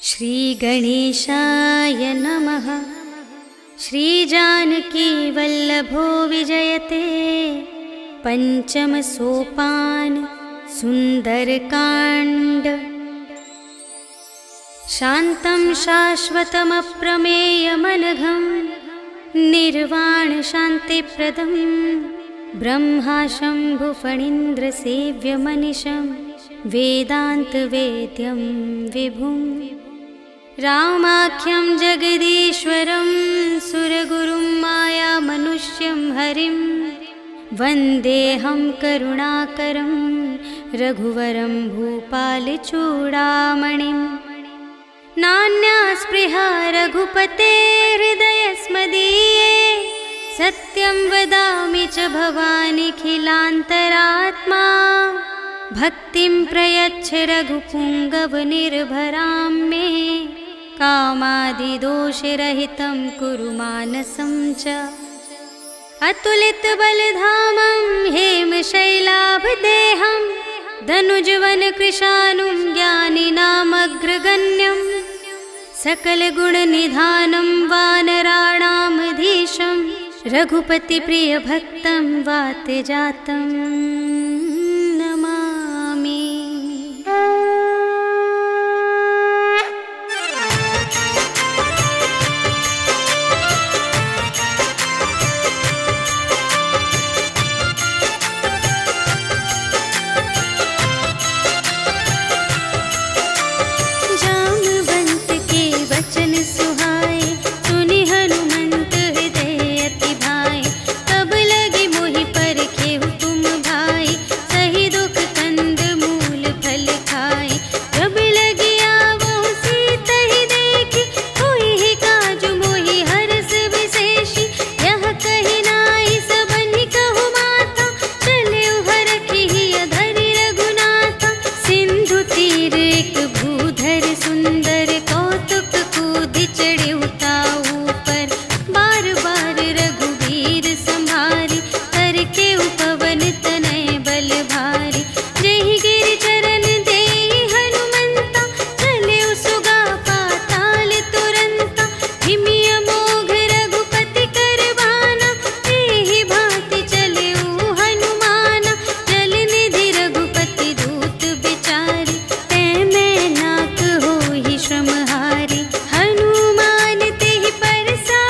श्री गणेशाय नमः। श्री जानकी वल्लभो विजयते पंचम सोपान सुंदरकांड। शांतं शाश्वतमप्रमेयमनघं निर्वाण शांतिप्रदं ब्रह्मा शंभु फणीन्द्र सेव्यमनिशं वेदांत वेद्यं विभुं रामाख्यं जगदीश्वरं सुरगुरुं माया मनुष्यं हरिं वन्देऽहं करुणाकरं रघुवरं भूपालचूडामणिं। नान्या स्पृहा रघुपते हृदयस्मदीये सत्यं वदामि च भवानिखिलान्तरात्मा। भक्तिं प्रयच्छ रघुपुङ्गवनिर्भरां मे कामादिदोषरहितं कुरु मानसं च। अतुलितबलधामं हेमशैलाभदेहं धनुजवनकृशानुं ज्ञानिनामग्रगण्यं सकलगुणनिधानं वानराणामधीशं रघुपतिप्रियभक्तं वातजातं नमामि। जामवंत के वचन सुहाए सुनि हनुमंत हृदय अति भाए। तब लगे मोहि परखेहु तुम भाई सही दुख कंद मूल फल खाए। जब लगे आवो सीतहि देखी होई ही काजु मोहि हरस विशेषी। यह कहि नाई सबनि कहु माता चले हरखि अधरि रघुनाथा। सिंधु तीर एक भूधर सुंदर कौतुक कूदि चढ़े ताऊ पर। बार बार रघुवीर संभारी करके उपवन तनय बल भारी। जहि गिरि चरण देहि हनुमंता चले सुगा पाताल तुरंता। हिमि अमोघ रघुपति कर बाना एहि भांति चले हनुमाना। जल निधि रघुपति दूत बिचारी तै मैं नाक होहि श्रमहारी। हनुमान तेहि परसा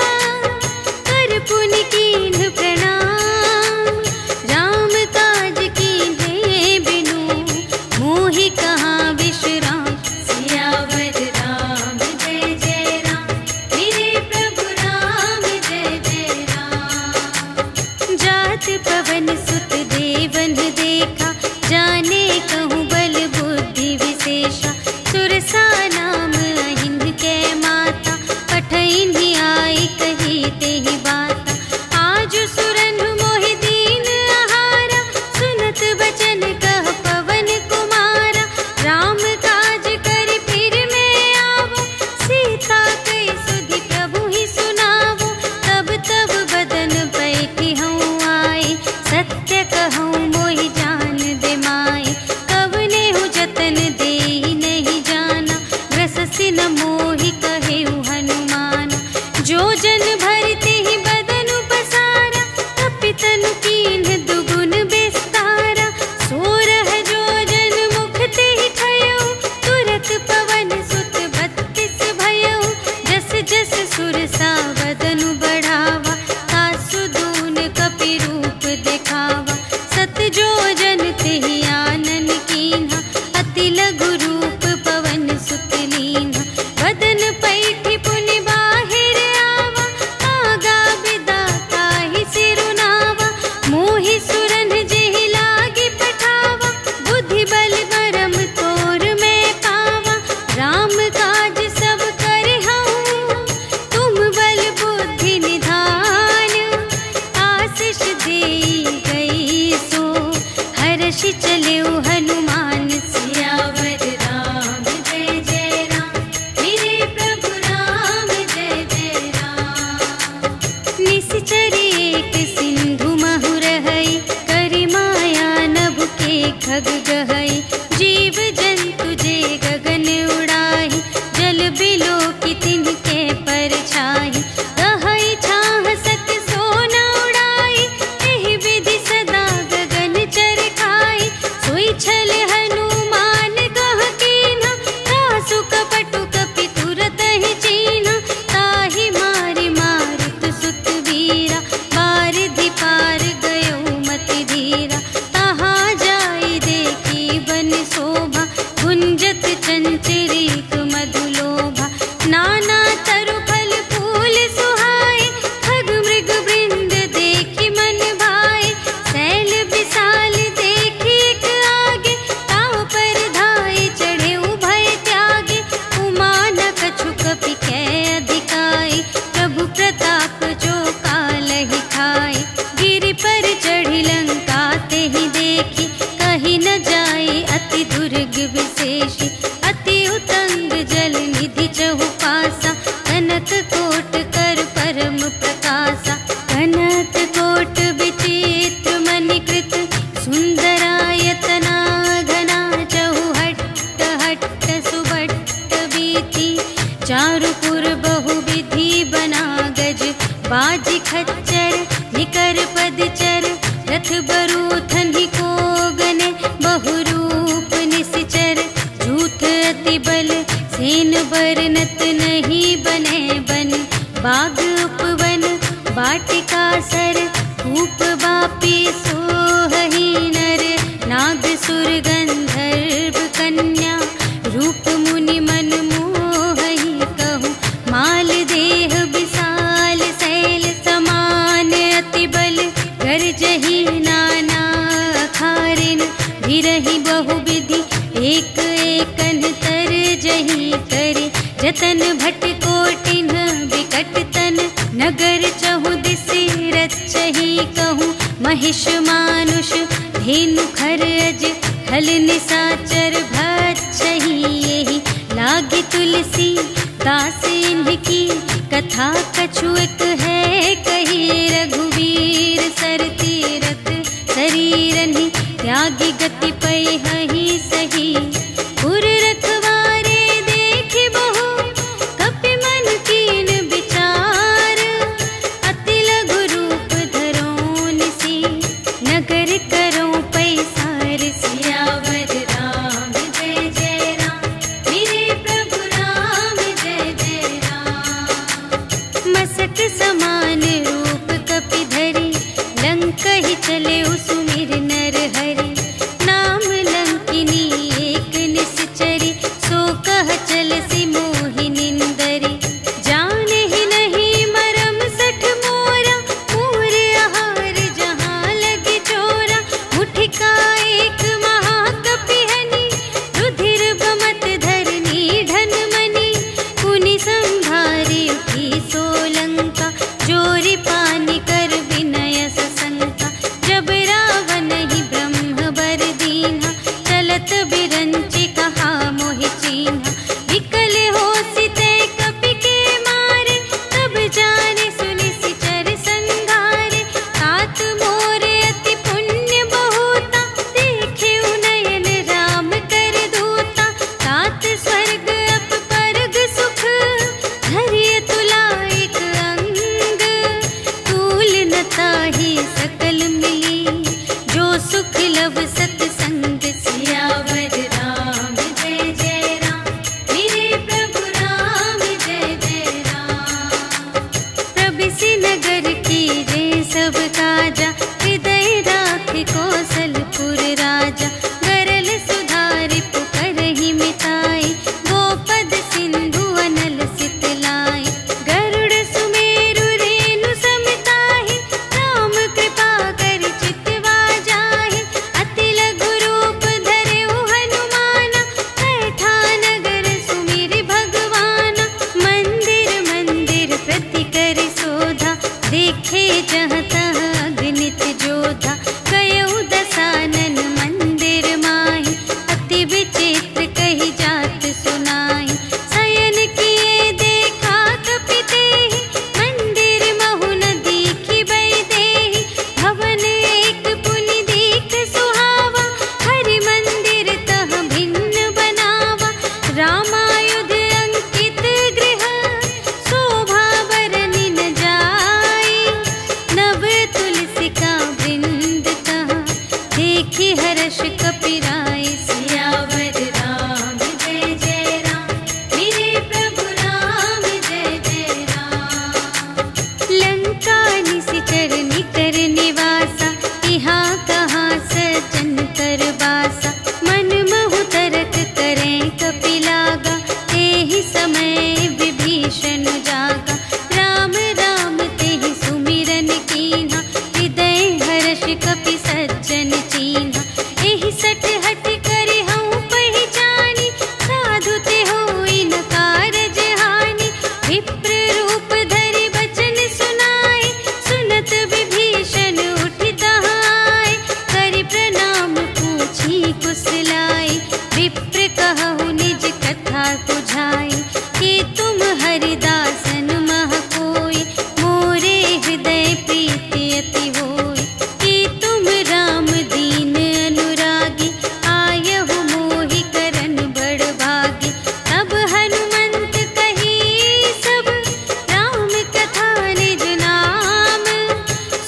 कर पुनि कीन्ह प्रणाम। राम काज कीन्हे बिनु मोहि कहाँ विश्राम। सियावर राम जय जय राम मेरे प्रभु राम जय जय राम। जात पवन सुत देवन देखा जाने कहूँ बल बुद्धि विशेषा। सुरसा नाम अहिंद के माता पठइन्हि आई कही तेहि बाता। आज सुरन मोहि दीन आहारा सुनत बचन कह पवन कुमारा। राम काज करि फिर मैं आवो सीता कई सुधि प्रभु ही सुनावो। तब तब बदन बैठी हूँ आए सत्य कहूँ मोहि जान दे माए। कवने हूँ जतन देहि नहीं जाना जल निधि चहु पासा, कनक कोट कर परम प्रकाशा। कनक कोट विचित्र मणिकृत, सुंदरायतना घना चहु हट्ट हट्ट सुबट्ट बीती। चारुपुर बहुविधि बना गज, बाजी खच्चर निकर पदचर। रथ बरूथन ही को गने, बहुरूप निश्चर। झूठ अति बल सेन बरनत, नहीं बने बन बाग उपवन। वाटिका सर कूप बापी सोहहि नर, नाग सुर गंधर्व कन्या। रूप मुनि मन मोहहि कहूँ, माल देह विशाल शैल समान। अति बल गर्जहि नाना अखारिन, भिरहि बहुविधि एक एकन तरजहि करे। जतन भट कोटिन विकट तन, नगर चहु दिसि रचहि कहूँ। महिष मानुष धेनु खरज, हल निसाचर भक्षहि एहि। लागी तुलसी दास इनकी, कथा कछु एक है कही। रघुवीर सर तीरथ शरीरहि, त्यागी गति पै हहि सही। पुर रखवारे देखि बहु, कपि मन कीन विचार। अति लघु रूप धरों निसी, नगर करों पैसार। सियावर राम जय जय राम, मेरे प्रभु राम जय जय राम। मसक समान रूप कपि धरि, लंक ही चले सुमिर नर हरि। नाम लंकिनी एक निश्चरी, सो कह चलसि मोहि निंदरी। जाने ही नहीं मरम सठ मोरा, मोर आहार जहाँ लगे चोरा। मुठिका एक महाकपिहनि, रुधिर बमत धरनी धन मनि। पुनि संभारी उठी सोलंका, जोरी पानी कर विनय सशंका। जब रावण ही ब्रह्म बर दीन्हा, चलत बिरंचि कहा मोहि चीन्हा। विकल हो बुझाई। कि तुम हरिदासन मह कोई, मोरे हृदय प्रीति अति होई। कि तुम राम दीन अनुरागी, आयहु मोहि करन बड़ भागी। तब हनुमंत कही सब, राम कथा निज नाम।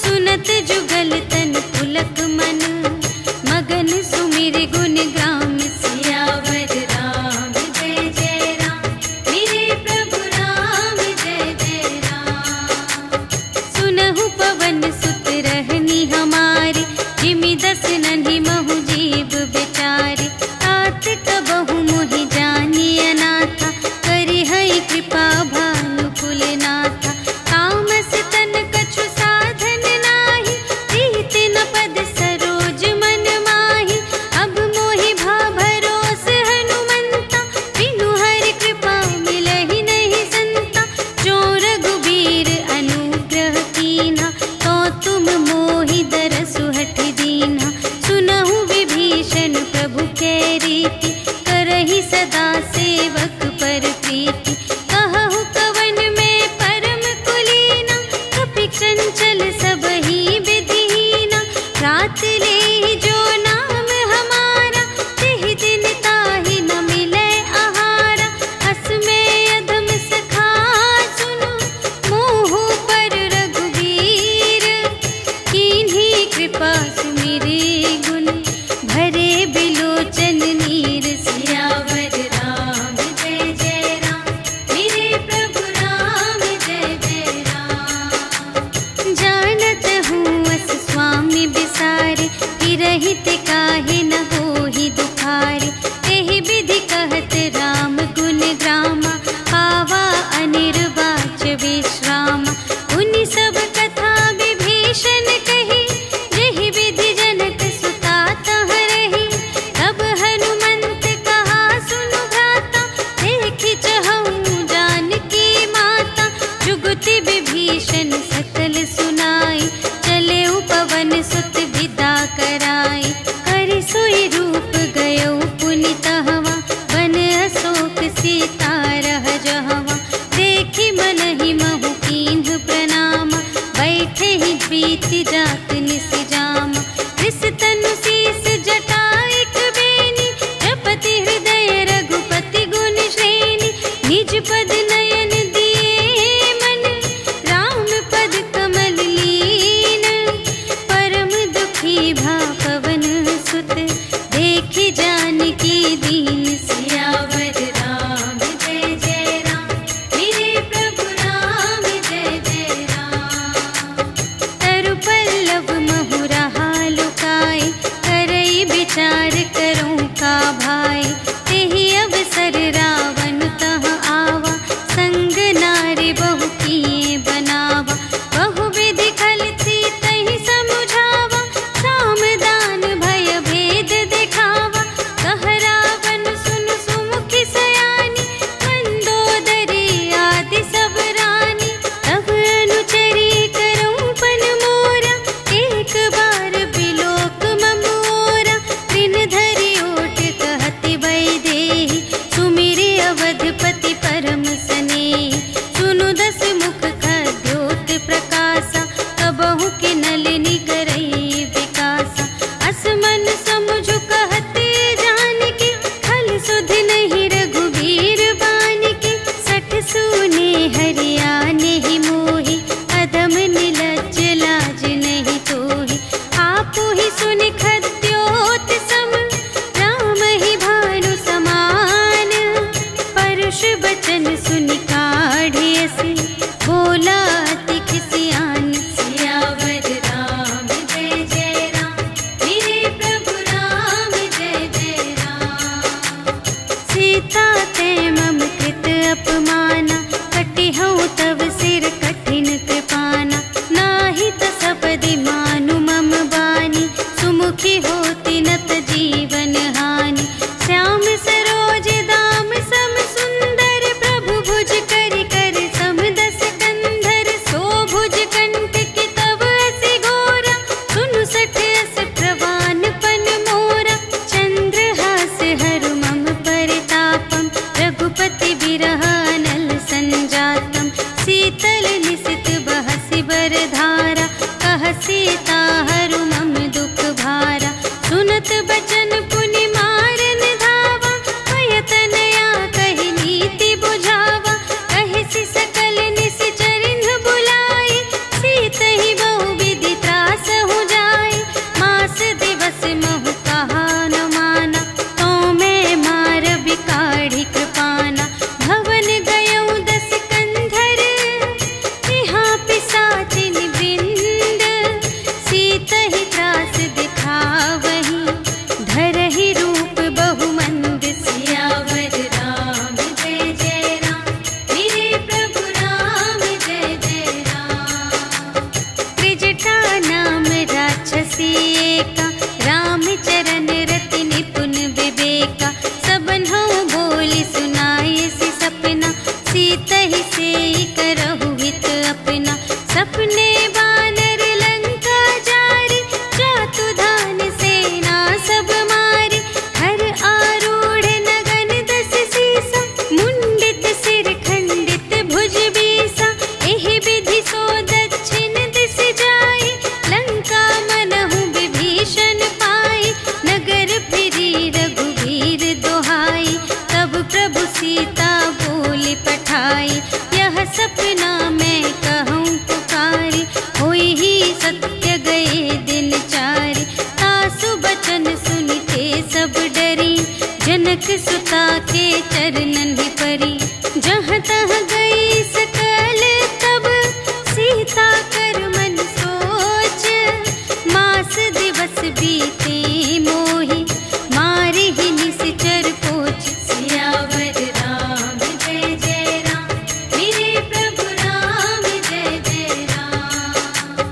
सुनत जुगल तन पुलक मन, मगन सुमिर गुण ग्राम। सियावर राम जय जय राम, मेरे प्रभु राम जय जय राम। सुनहु पवन सुत रहनी हमारी, जिमि दस नन्हि महु जीव बेचारी। तात कबहु मोहि जानी अनाथा, करिहै कृपा भानु कुलनाथा। तामस तन कछु साधन नाही, प्रीति न पद सरोज मन माही। अब मोहि भा भरोस हनुमंता, बिनु हरि कृपा मिलहि नहीं संता। जो रघुबीर अनुग्रह कीन्हा, तो तुम मोहि दरसु हठ दीन्हा। सुनहु विभीषण प्रभु कै रीति, करहि सदा सेवक पर प्रीति। कहहु कवन में परम कुलीना, कपि चंचल सबहि विधिहीना। रात लेहि जो नाम हमारा, तेहि दिन ताहि न मिलै आहारा। अस में अधम सखा सुनु, मोहु पर रघुबीर। कीन्ही कृपा सुमिरि गुण, भरे बिलोचन नीर। सियावर राम जय जय राम, मेरे प्रभु राम जय जय राम। जानत हूँ अस स्वामी बिसारे, कि रहित काहे न होहि दुखारे। एहि विधि कहत राम गुण ग्रामा, पावा अनिर्वाच विश्रामा। उनि सब कथा विभीषण कही, जेहि विधि जनक सुता तह रही। तब हनुमंत कहा सुनु भ्राता, देखि चहऊँ जानकी माता। जुगति विभीषण सकल सुनाई, चले पवन सुत विदा कराई। करि सोई रूप गयो पुनि तहवा, बन अशोक सीता रह जहवा। देखि मनहि महु कीन्ह प्रणामा, बैठे ही बीति जात निस जामा। कृस तनु शीस जटा एक बेनी, जपति हृदय रघुपति गुण श्रेणी। निज पद नयन दिए मन, राम पद कमल लीन। परम दुखी भा पवन सुत, देखि जानकी दीन। सियावर राम जय जय राम, मेरे प्रभु राम जय जय राम। तरु पल्लव महु रहा लुकाई, करई विचार करूँ का भाई। तेहि अवसर रावण तह आवा, संग नारी बहु किए बनावा। बहु विधि खल सीतहि समुझावा, साम दान भय भेद दिखावा। कह रावण सुन सुमुखि सयानी, मंदोदरी आदि सब रानी। तब अनुचरी करऊँ पन मोरा, एक बार बिलोक ममोरा। त्रिन धरि ओट कहति वैदेही, सुमिरि अवधपति परम स्नेही। सुनु दस मुख खद्योत प्रकाशा, कबहु के नलिनी करई विकासा। अस मन समुझु कहते जानकी, खल सुध नहीं रघुबीर बानिकी। सठ सूने हरियाने ही मोहि, अधम निलज्ज लाज नहीं तोहि। आपु ही सुनि खद्योत सम, राम ही भानु समान। परुष बचन सुनि काढ़ियसि, बोला अति खिसियान। सियावर राम जय जय राम, मेरे प्रभु राम जय जय राम। सीता ते मम कृत अपमाना, कटिहउँ तव सिर कठिन कृपाना। नाही त सपदि मानु मम बानी, सुमुखी होति नत जीवन हानि। श्याम सरोज दाम सम सुंदर, प्रभु भुज करि कर सम विरह अनल संजातम। शीतल निशित बहसि बरधारा, कह सीता हरु मम दुख भारा। सुनत बचन पुनि मारन धावा, भय तनया कहि नीति बुझावा। कहि सकल निश्चरिन बुलाई, सीतहि बहु विधि त्रास हो जाय। मास दिवस महु कहा न माना, तो मैं मार बिकाढ़ी कृपाना। भवन गयौ 10 कंधर, यहाँ पिशाचिन वृंद। सीतहि त्रास दिखावहि, धरहि रूप बहुमंद। सियावर राम जय जय राम, मेरे प्रभु राम जय जय राम। त्रिजटा नाम राक्षसी एका, राम चरण रति निपुण विवेका। सबन्हु बोली सुनाए सि सपना, सीतहि सेई करहु हित अपना। सपने बानर लंका जारी, जातु धान सेना सब मारी। हर आरूढ़ नगन 10 सीसा, मुंडित सिर खंडित भुज बीसा। एहि विधि सो दक्षिण दिस जाई, लंका मनहु विभीषण पाई। नगर फिरी रघुवीर दोहाई, तब प्रभु सीता बोली पठाई। यह सपना मैं कहूँ पुकारी, होई ही सत्य गए दिन चारि। तासु बचन सुनिते सब डरी, जनक सुता के चरणन ही परी। जहाँ तहाँ गई सकल तब, सीता कर मन सोच। मास दिवस बीते मोहि, मारि ही निश्चर पोच। सियावर राम जय जय राम, मेरे प्रभु राम जय जय राम।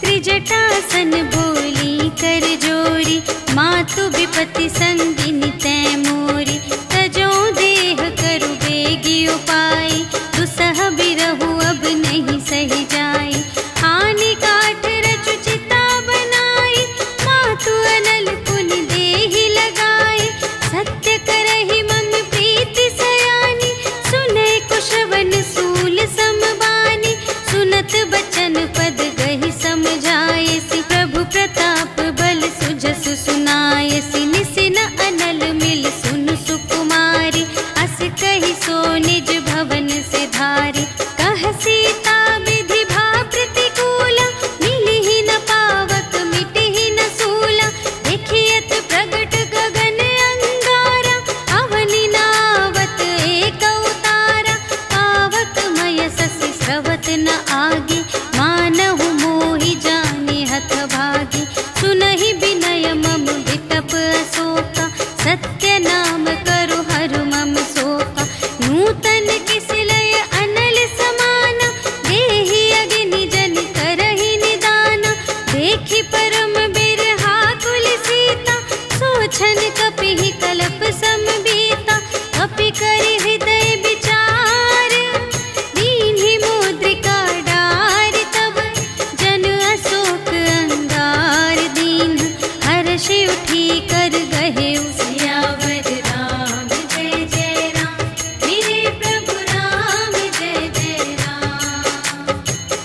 त्रिजटासन बोली कर जोरी, मातु विपति संगिनी तै मोरी। तजो देह करु बेगी उपाय, दुसह बिरहु अब नहीं सही जाई। आनी काठ रचु चिता बनाई, मातु अनल पुनि देहि लगाई। सत्य करहि मम प्रीति सयानी, सुनै कुशवन सूल समबानी। सुनत बचन पद गहि समझायसि, प्रभु प्रताप बल सुजसु सुनायसि। निसिन अनल मिल सुन सुकुमारी, अस कहि सो निज भवन से धारी। कह सीता विधि भा प्रतिकूला, मिलिहि न पावक मिटिहि न सूला। देखियत प्रगट गगन अंगारा, अवनि नावत एक अवतारा। पावक मय ससि स्रवत न आगे, मानहु मोहि जानि हथ भागी। सुनहि विनय मम विटप अशोका, सत्य नाम करु हरु मम शोका। नूतन किसिलय अनल समाना, देहि अग्नि जन करहि निदाना। देखि परम बिरहा कुल सीता, सोचन कपिहि कलप समबीता। कपि करि हृदय विचार, दीन्हि मुद्रिका डार। तब जन अशोक अंगार दीन, हर्षि उठी कर गहेउ। सियावर राम जय जय राम, मेरे प्रभु राम जय जय राम।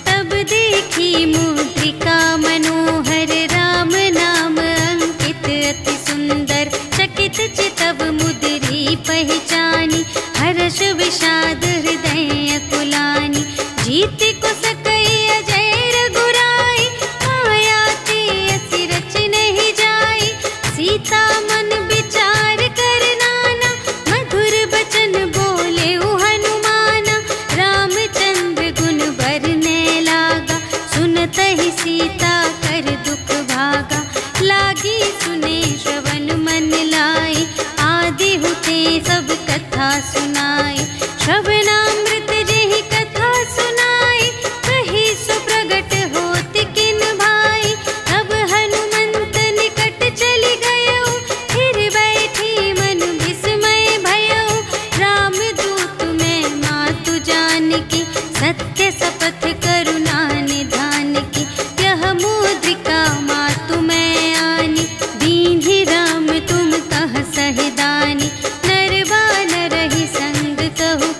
तब देखी मुद्रिका मनोहर, राम नाम अंकित अति सुंदर। चकित चितव मुद्री पहचानी, हर्ष विषाद हृदय अकुलानी। जीत को सकई अजय रघुराई, माया ते असि रच नहीं जाई। सीता मन विचार कर नाना, मधुर बचन बोले हनुमाना। रामचंद्र गुण बरने लागा, सुनतहि सीता कर दुख भागा। लागी सुने श्रवण मन लाई, आदि हुते सब कथा सुनाई। श्रवणामृत जेहि कथा सुनाई, कही सुप्रगट होत किन भाई। तब हनुमंत निकट चली गयो, फिर बैठी मन विस्मय भयो। रामदूत मैं मातु जानकी, सत्य शपथ करुणा निधान की। यह मुद्रिका मातु मैं आनी, दीन्हि राम तुम कह सहिदानी। नर बानर ही संग कहु,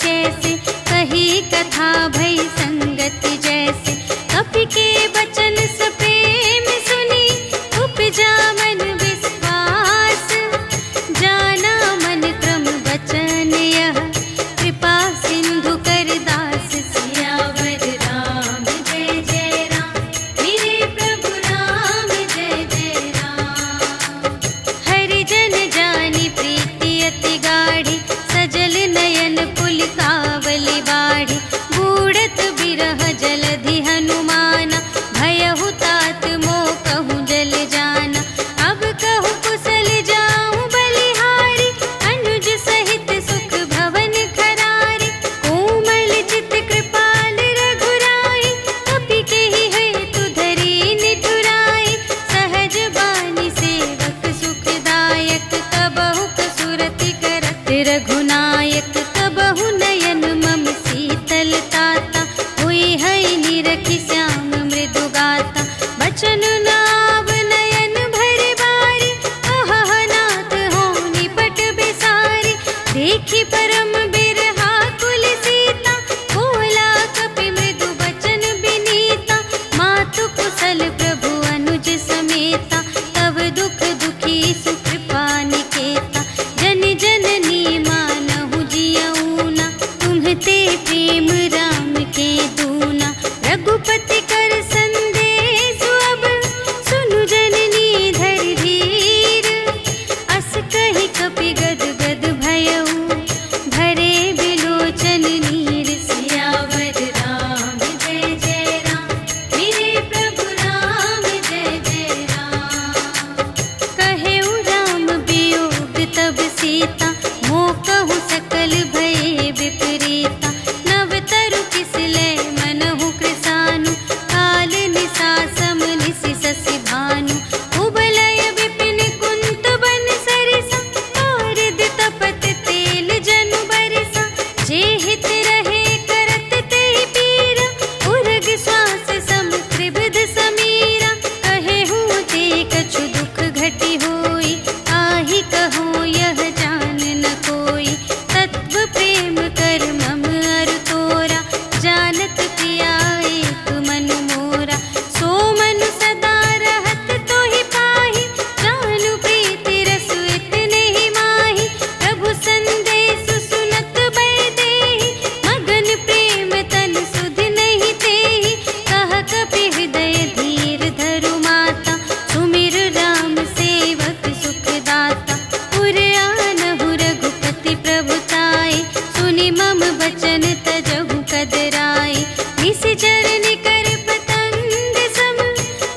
बचन तजहु कदराई। निशिचर निकर पतंग सम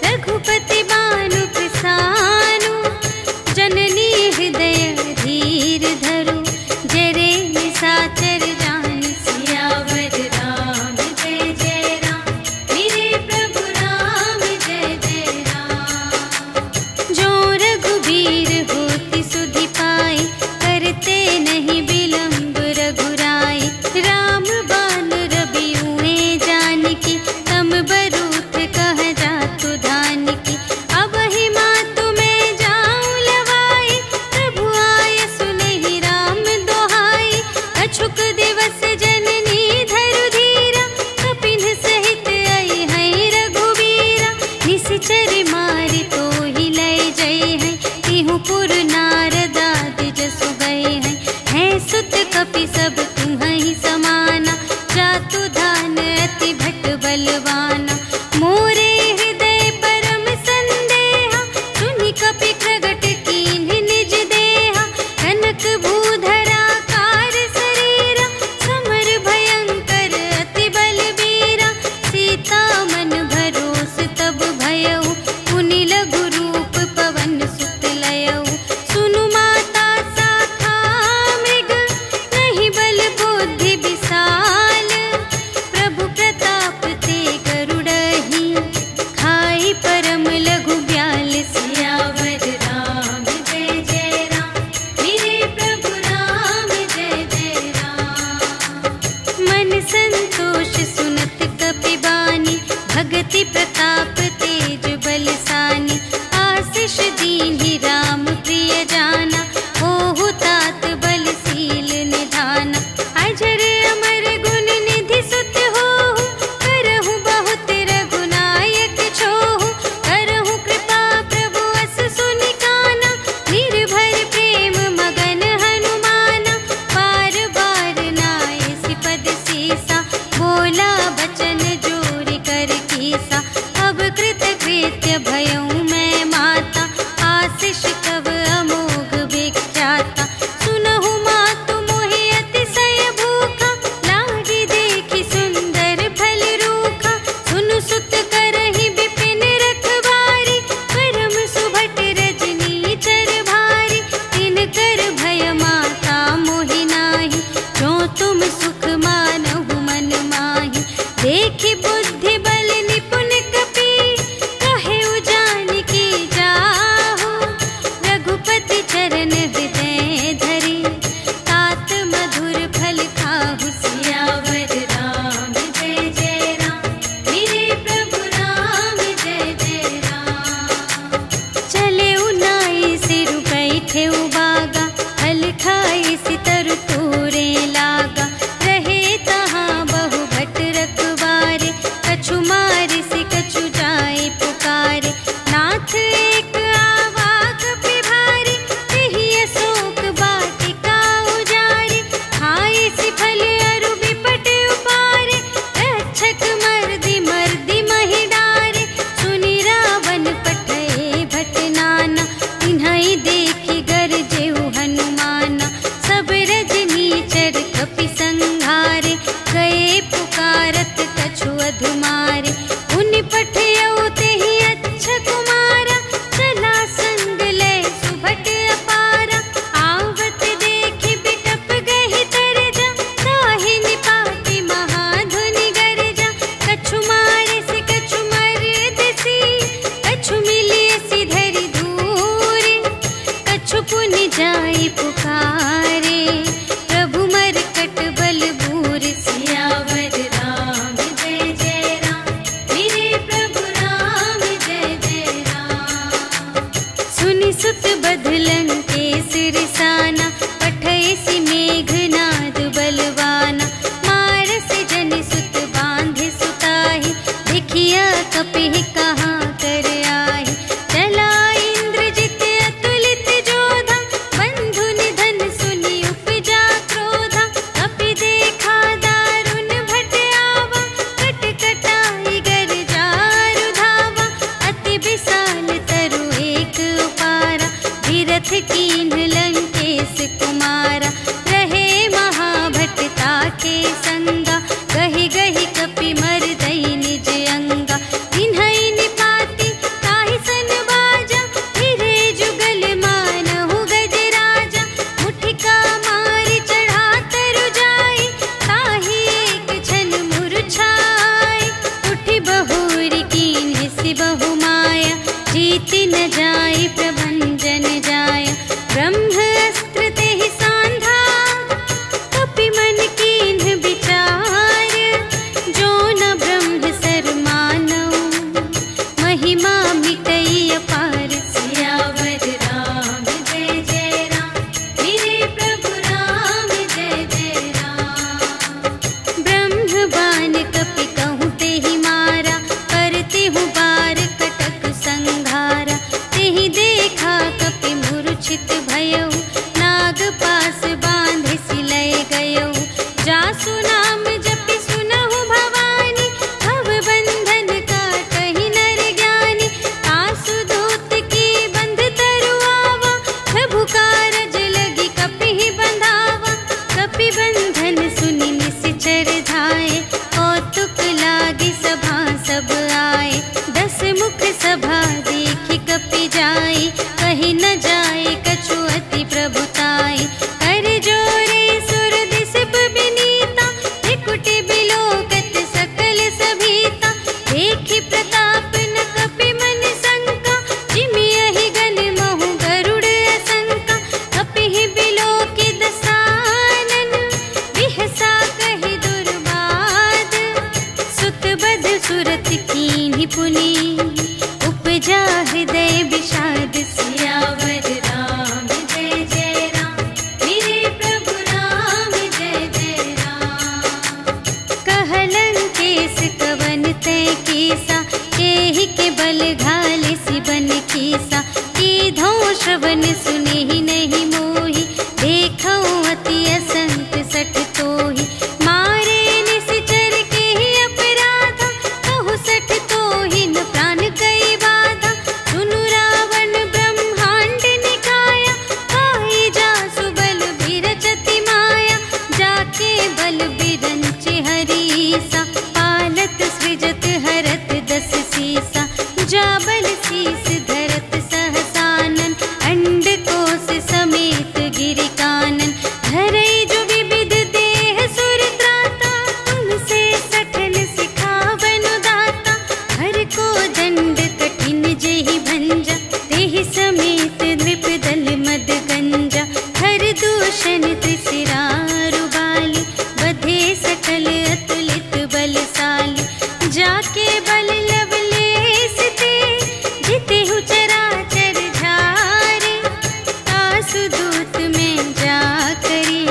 रघुपति बानु प्रसानु। जननी हृदय धीर धरु जरे निशाचर जान। सियावर राम जय जय राम, मेरे प्रभु राम जय जय राम। जो रघुबीर होति सुधि पाई, करते नहीं विलंब रघुराई। राम बान रबियुए जानकी, तम बरूथ कह जातु धानकी। अब ही मातु मैं जाऊं लवाई, प्रभु आय सुनहि राम दोहाई। अछुक दिवस जननी धरु धीरा, कपिन सहित आई है रघुबीरा। निशिचर मारि तोहि लय जय है, तिहु पुर नारद आदि जसु गए हैं। है सुत कपि सब तुम्हि समाना, जातु धान अति भट बलवाना। मोरे हृदय परम संदेहा, सुनि कपि प्रगट कीन्ह निज देहा। कनक भूधरा कार शरीरा, समर भयंकर अति बलबीरा। सीता मन भरोस तब भयउ, पुनि लघु रूप पवन सुत लयउ। सुनु माता शाखा मृग, नहीं बल बुद्धि विशाल। प्रभु प्रताप ते गरुड़हि, खाई परम लघु ब्याल। सियावर राम जय जय राम, मेरे प्रभु राम जय जय राम। मन संतोष सुनत कपि बानी, भगति प्रताप तेज बलसानी। आशीष दीन्हि राम प्रिय जाना, होहु तात बलशील निधाना। अजर अमर गुण निधि सुत होहु, करहु बहुत रघुनायक छोहु। करहु कृपा प्रभु अस सुनि काना, निर्भर प्रेम मगन हनुमाना। बार बार नाय सिपद सीसा, बोला बचन जोरि कर कीसा। अब कृत संगा, गही गही कपि मर दई निज अंगा। इन्हई निपाति ताहि सन बाजा, फिरे जुगल मानहु गज राजा। मुठिका मारि चढ़ा तरु जाई, ताहि एक छन मुरझाई। उठि बहुरी कीन्ह सि बहु माया, जीति न जाई प्रभंजन जाया। ब्रह्म अस्त्र तेहि सांधा, कपि मन कीन्ह विचार। जो न ब्रह्म सर मानऊ, महिमा मिटई अपार। सियावर राम जय जय राम, मेरे प्रभु राम जय जय राम। ब्रह्म बाण कपि कहूँ तेहि मारा, करते हूँ बार कटक संघारा। तेहि देखा कपि मूर्छित भयउ, नाग पास बांधे सिलय गयउ। जासु नाम जपि सुनहु भवानी, भव बंधन काटहि नर ज्ञानी। तासु दूत की बंध तरु आवा, प्रभु कारज लगी कपि बंधावा। कपि बंधन सुनि निश्चर धाये, कौतुक लागी सभा सब आए। 10 मुख सभा देखि कपि जाई, कहि न जाए कछु अति प्रभुताई। कर जोरे सुर दिसप बिनीता, त्रिकुटि बिलोकत सकल सभीता। देखि प्रताप न कपि मन शंका, जिमियहि गन महु गरुड़ असंका। कपिहि बिलोकि दसानन, बिहसा कहि दुर्बाद। सुत बध सुरत कीन्हि पुनि, उपजा हृदय विषाद। सियावर राम जय जय राम, मेरे प्रभु राम जय जय राम। कहलन केस कवन तय कीसा, एहि के बल घाले सिबन कीसा। कीधौ श्रवण सुनेहि नहीं मोहि, देखौ अति असंत सठ तोहि। मारे निश्चर केहि अपराधा, कहु सठ तोहि न प्राण कई बाधा। सुनु रावण ब्रह्मांड निकाया, काई जासु बल बिरचति माया। जाके बल बिरंचि हरीसा, पालत सृजत हरत 10 सीसा। जा बल शीस धरत सहसानन, अंड कोश समेत गिरि कानन। धरई जो विविध देह सुर त्राता, तुमसे सठन सिखावनु दाता। हर को दंड कठिन जेहि भंजा, तेहि समेत नृप दल मद गंजा। हर दूषण त्रिशिरारु बाली, बधे सकल अतुलित बलशाली। जाके बल लवलेश ते, जितेहु चराचर झारे। तासु दूत में जा करी,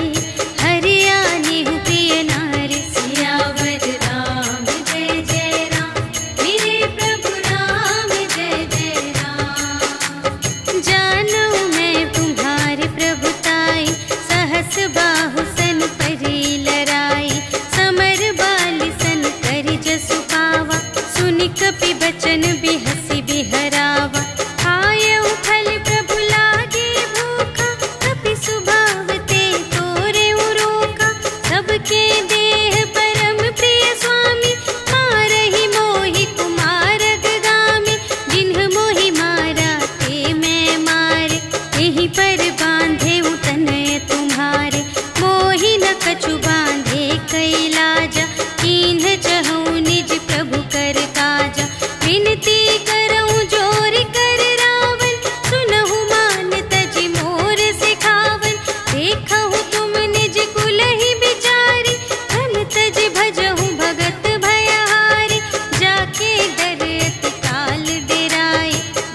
हरियानेहु प्रिय नारी। सियावर राम जय जय राम, मेरे प्रभु राम जय जय राम। जानऊ मैं तुम्हारे प्रभुताई, सहस बाहु सन परी लराई। समर बाली सन करि जसु पावा, सुनि कपि बचन बिहसि बिहरावा। खायउ फल प्रभु लागे भूखा, कपि सुभाव ते तोरेउ रोका। सबके देह परम प्रिय स्वामी, मारहि मोहि कुमार अगगामी। जिन्ह मोहि मारा ते मैं मारे, एहि पर बांधे तनय तुम्हारे। मोहि न कछु बांधे कैलाजा, कीन्ह चहु निज प्रभु कर काजा। विनती करऊँ जोर कर रावण, सुनहु मान तजि मोर सिखावन। देखहु तुम निज कुलहि बिचारी, धन तजि भजहु भगत भयहारी। जाके डर अति काल डेराए,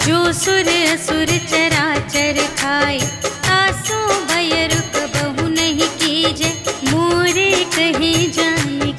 जो सुर असुर चराचर खाए। आसो भय रुक बहु नहीं कीजे, मोरे कहे जाने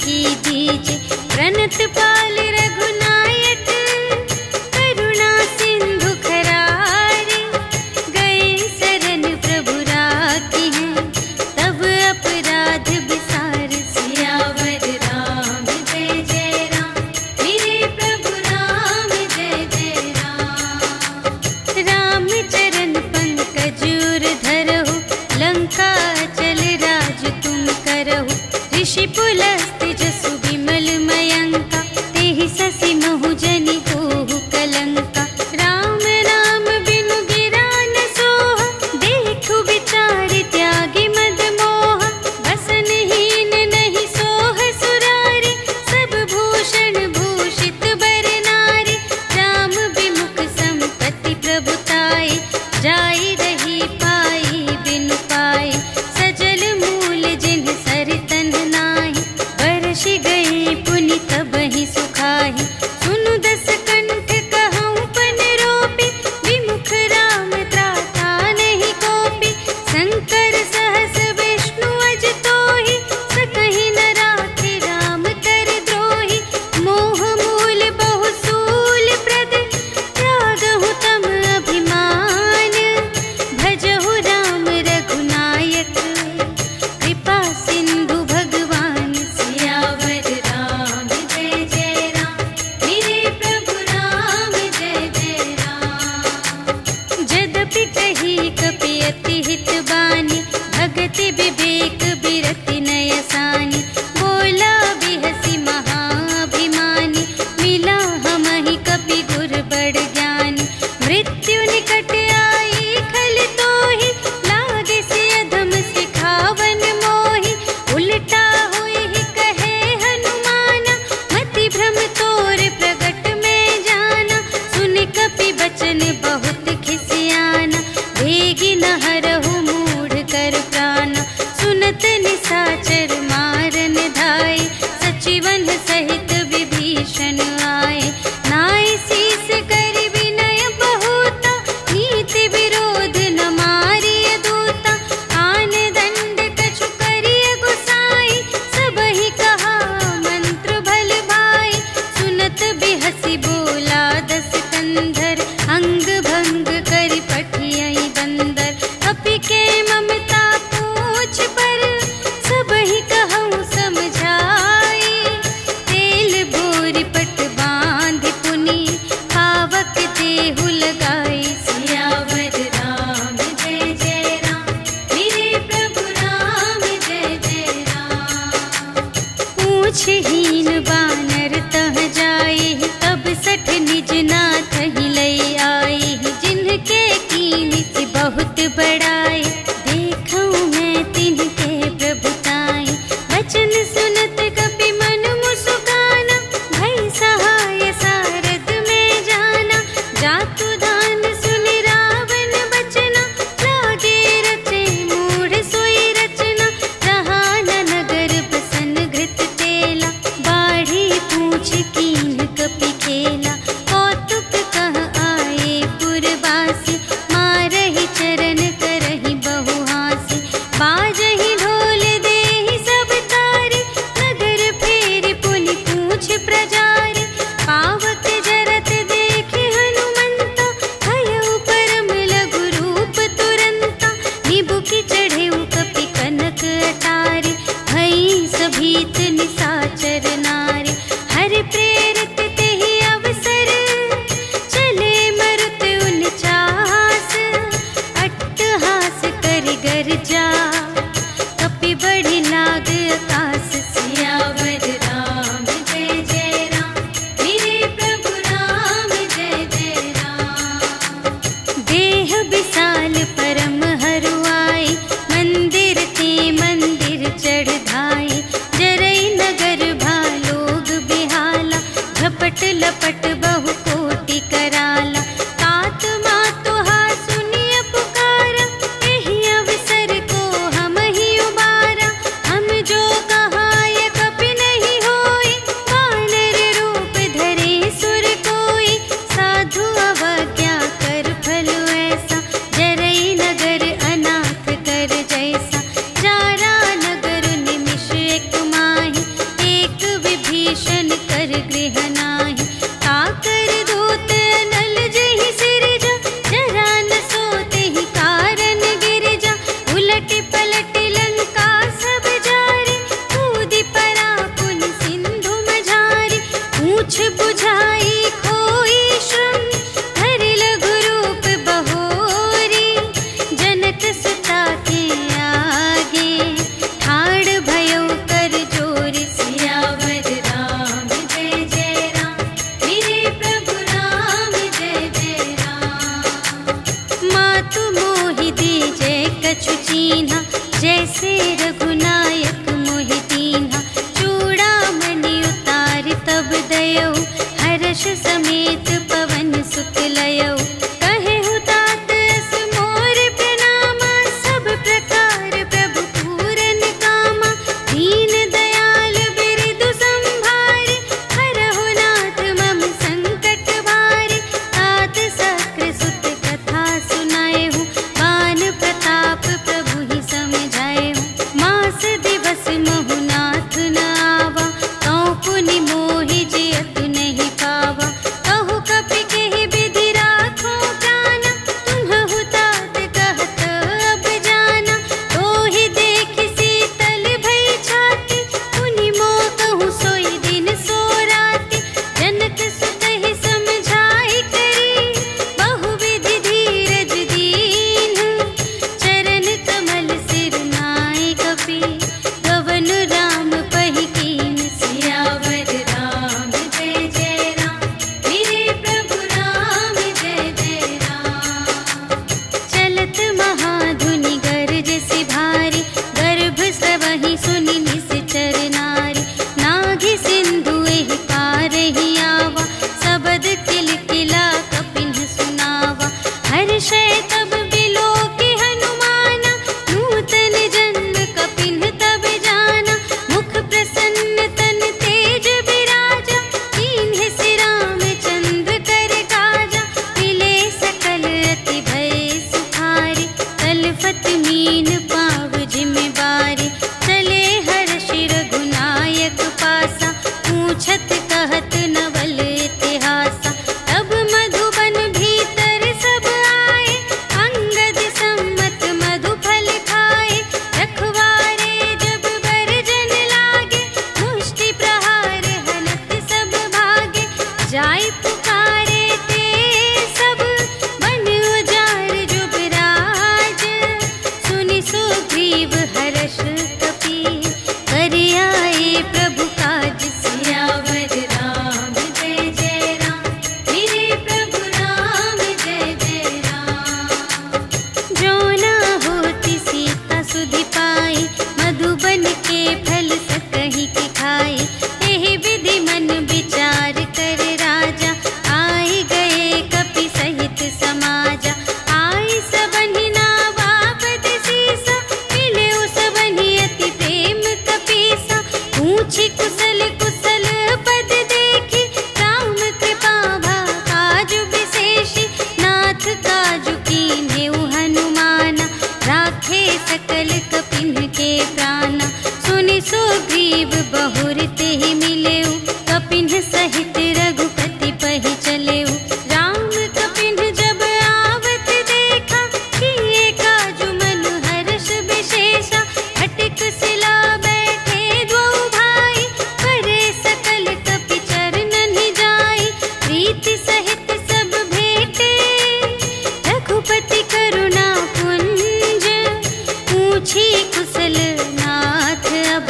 हस्त जसु विमल मयंका, तेहि ससि महु जनि होहु कलंका। राम नाम बिनु गिरा न सोहा, देखु विचार त्यागी मद मोहा। बसनहीन नहीं सोह सुरारी, सब भूषण भूषित बर नारी। राम विमुख संपत्ति प्रभुताई, जाई रही पाई बिनु पाई। सजल मूल जिन्ह सर तन नाही, बरषि गई पुनि तबहि सुखाहि। सुनु दस कंठ कहऊँ पन रोपी, विमुख राम त्राता नहीं कोपी। शंकर सहस विष्णु अज तोहि, सकहि न राखि राम कर द्रोही। मोह मूल बहु सूल प्रद, त्यागहु तम अभिमान। भजहु राम रघुनायक, कृपा सिंधु भगवान। सियावर राम जय जय राम, मेरे प्रभु राम जय जय राम। जदपि कही कपि अति हित बानी, भगति विवेक बिरति नय सानी। बोला बिहसी महाभिमानी, मिला हमहि कपि गुर बड़ ज्ञानी। मृत्यु निकट आई खल तोहि, लागे से अधम सिखावन मोहि। उल्टा हुई कहे हनुमाना, मति भ्रम तोर प्रगट में जाना। सुन कपि बचन बहुत खिसियाना, वेगी न हरहु मूढ़ कर प्राणा। सुनत निसाचर मारन धाय, सचिवन सहित विभीषण आए। नाय शीस कर विनय बहुता, नीति विरोध न मारिय दूता। आन दंड कछु करिय गुसाई, सबहि कहा मंत्र भल भाई। सुनत बिहसी बोला दस कंधर, अंग भंग करि पठियहि बंदर। कपि के ममता पूछ पर, सबहि कहऊँ समझाई। तेल बोरि पट बांधि पुनि, पावक देहु लगाई। सियावर राम जय जय राम, मेरे प्रभु राम जय जय राम। पूछहीन बानर तह जाई, तब सठ निज नाथ ही लई आई। जिनके कीन्हि बहुत बड़ाई, देखऊँ मैं तिनके प्रभुताई। वचन सुनत कपि मन मुसुकाना, भई सहाय सारथ में जाना। जातु दान सुनि रावण बचना, लागे रचे मूढ़ सोई रचना। रहा न नगर बसन घृत तेला, बाढ़ी सुनहु सोई दिन सो राति, जनक सुतहि समझाई करी, बहुविधि धीरज दीन, चरण कमल सिर नाय कपि, गवन राम पहि कीन। सियावर राम जय जय राम, मेरे प्रभु राम जय जय राम। चलत महाधुनि गरज सि भारी, गर्भ स्रवहि सुनि निश्चर नारी, नाघि सिंधु एहि पार ही आवा, सबद किलकिला कपिन सुनावा। हर्षै तब बिलोकि हनुमाना, नूतन जन्म कपिन तब जाना, मुख प्रसन्न तन तेज बिराजा, कीन्हे सि रामचंद्र कर काजा। मिले सकल अति भय सुखारी, तलफत मीन पाव जिमि बारी, चले हर्षि रघुनायक पासा, पूछत कहत नवल इतिहासा। तब मधुबन भीतर सब आए, अंगद सम्मत मधु फल खाए, रखवारे जब बरजन लागे, मुष्टि प्रहार हनत सब भागे। जाय पुकारे ते सब, बन उजाड़ जुबराज, सुनि सुग्रीव हर्ष कपि, कर आए प्रभु काज। सियावर राम जय जय राम, मेरे प्रभु राम जय जय राम। जो न होती सीता सुधि पाई, मधुबन के फल सकहि के खाई। एहि विधि मन विचार कर राजा, आए गए कपि सहित समाजा। आई सबहि नावा पद सीसा, मिले सबहि अति प्रेम कपीसा। पूछी कुशल कुशल पद देखी, राम कृपा भा काजु विशेषी। नाथ काजु कीन्हेउ हनुमाना, राखे सकल कपिन के प्राणा। सुनि सुग्रीव बहुर तेहि मिलेउ, कपिन सहित रघुपति पहि चलेउ। राम कपिन जब आवत देखा, किए काजु मनु हर्ष विशेषा। फटिक सिला बैठे द्वौ भाई, करे सकल कपि चरणनि जाई। प्रीति सहित सब भेटे, रघुपति करुणा पुंज। पूछी कुशल नाथ अब,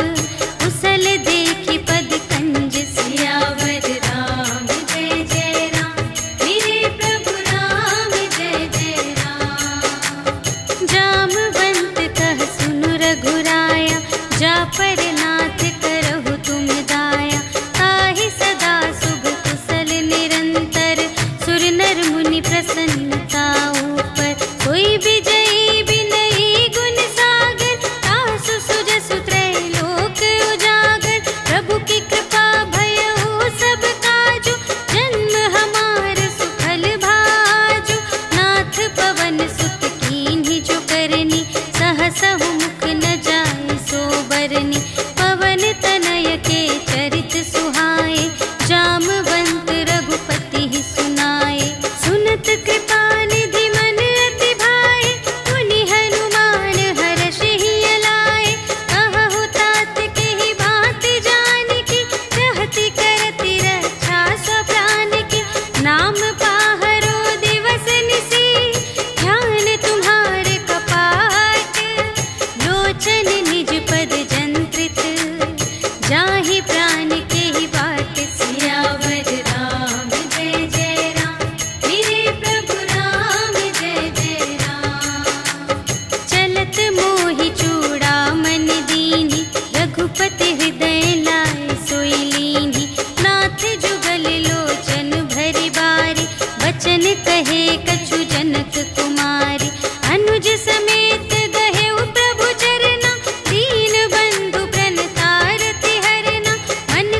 कुशल देखि पद कंज। सियावर राम जय जय राम, मेरे प्रभु राम जय जय राम। जामवंत कह सुनु रघुराया, जा पर नाथ करहु तुम दाया। ताहि सदा शुभ कुशल निरंतर, सुर नर मुनि प्रसन्नता ऊपर। कोई विजयी विनयी गुण सागर, तासु सुजसु त्रैलोक उजागर। प्रभु की कृपा भयउ सब काजु, जन्म हमार सुफल भाजु। नाथ पवन सुत कीन्हि जो करनी, सहसहु मुख न जाय सो बरनी। पवन तनय के चरित सुहाए, जामवंत रघुपति ही सुनाए। सुनत कृपा निधि मन अति भाए, मुनि हनुमान हर्ष ही लाए। कहु तात केहि बात जानकी, रहति करति रक्षा स्वप्रान की। नाम पाहरो दिवस निसी, ध्यान तुम्हारे कपाट। लोचन निज पद जंत्रित, जाहि प्राण केहि बाट। सियावर राम जय जय राम, मेरे प्रभु राम जय जय राम। चलत मोहि चूड़ामणि दीन्हि, रघुपति हृदय लाए सोई लीन्हि। नाथ जुगल लोचन भरि बारी, बचन कहे कछु जनक कुमारी। अनुज समेत गहेउ प्रभु चरना, दीन बंधु प्रणतारति हरना। मन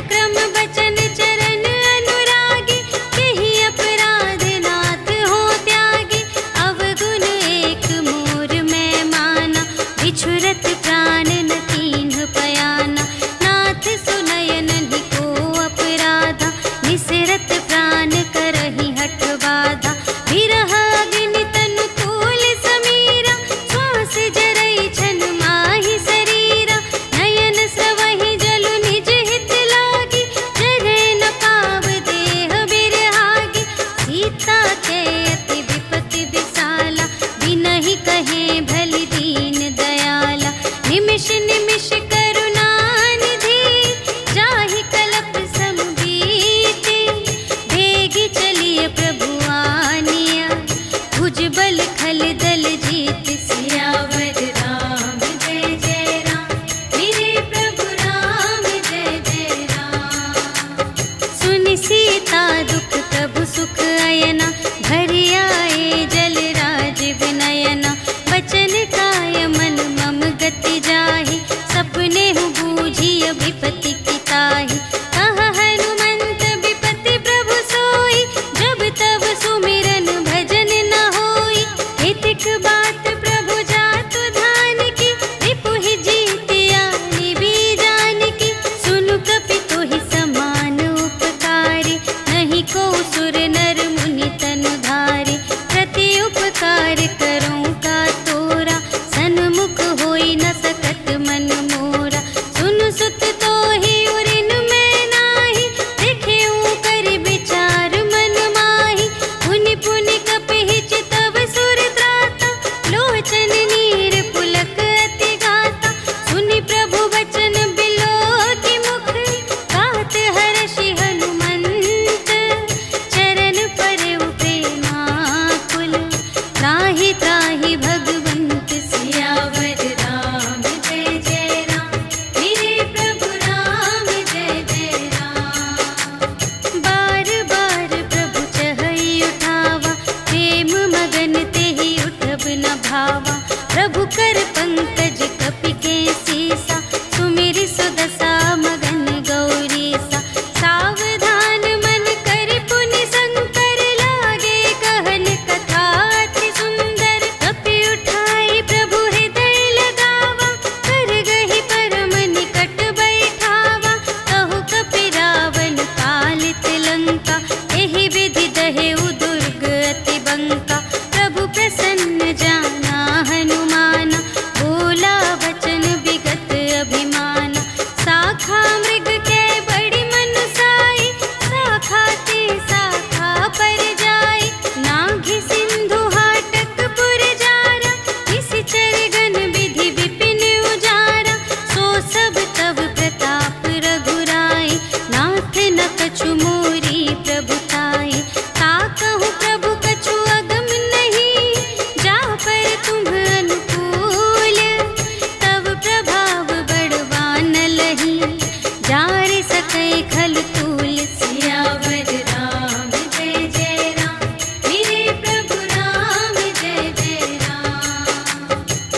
कै खल तूल। सियावर राम जय जय राम, मेरे प्रभु राम जय जय राम।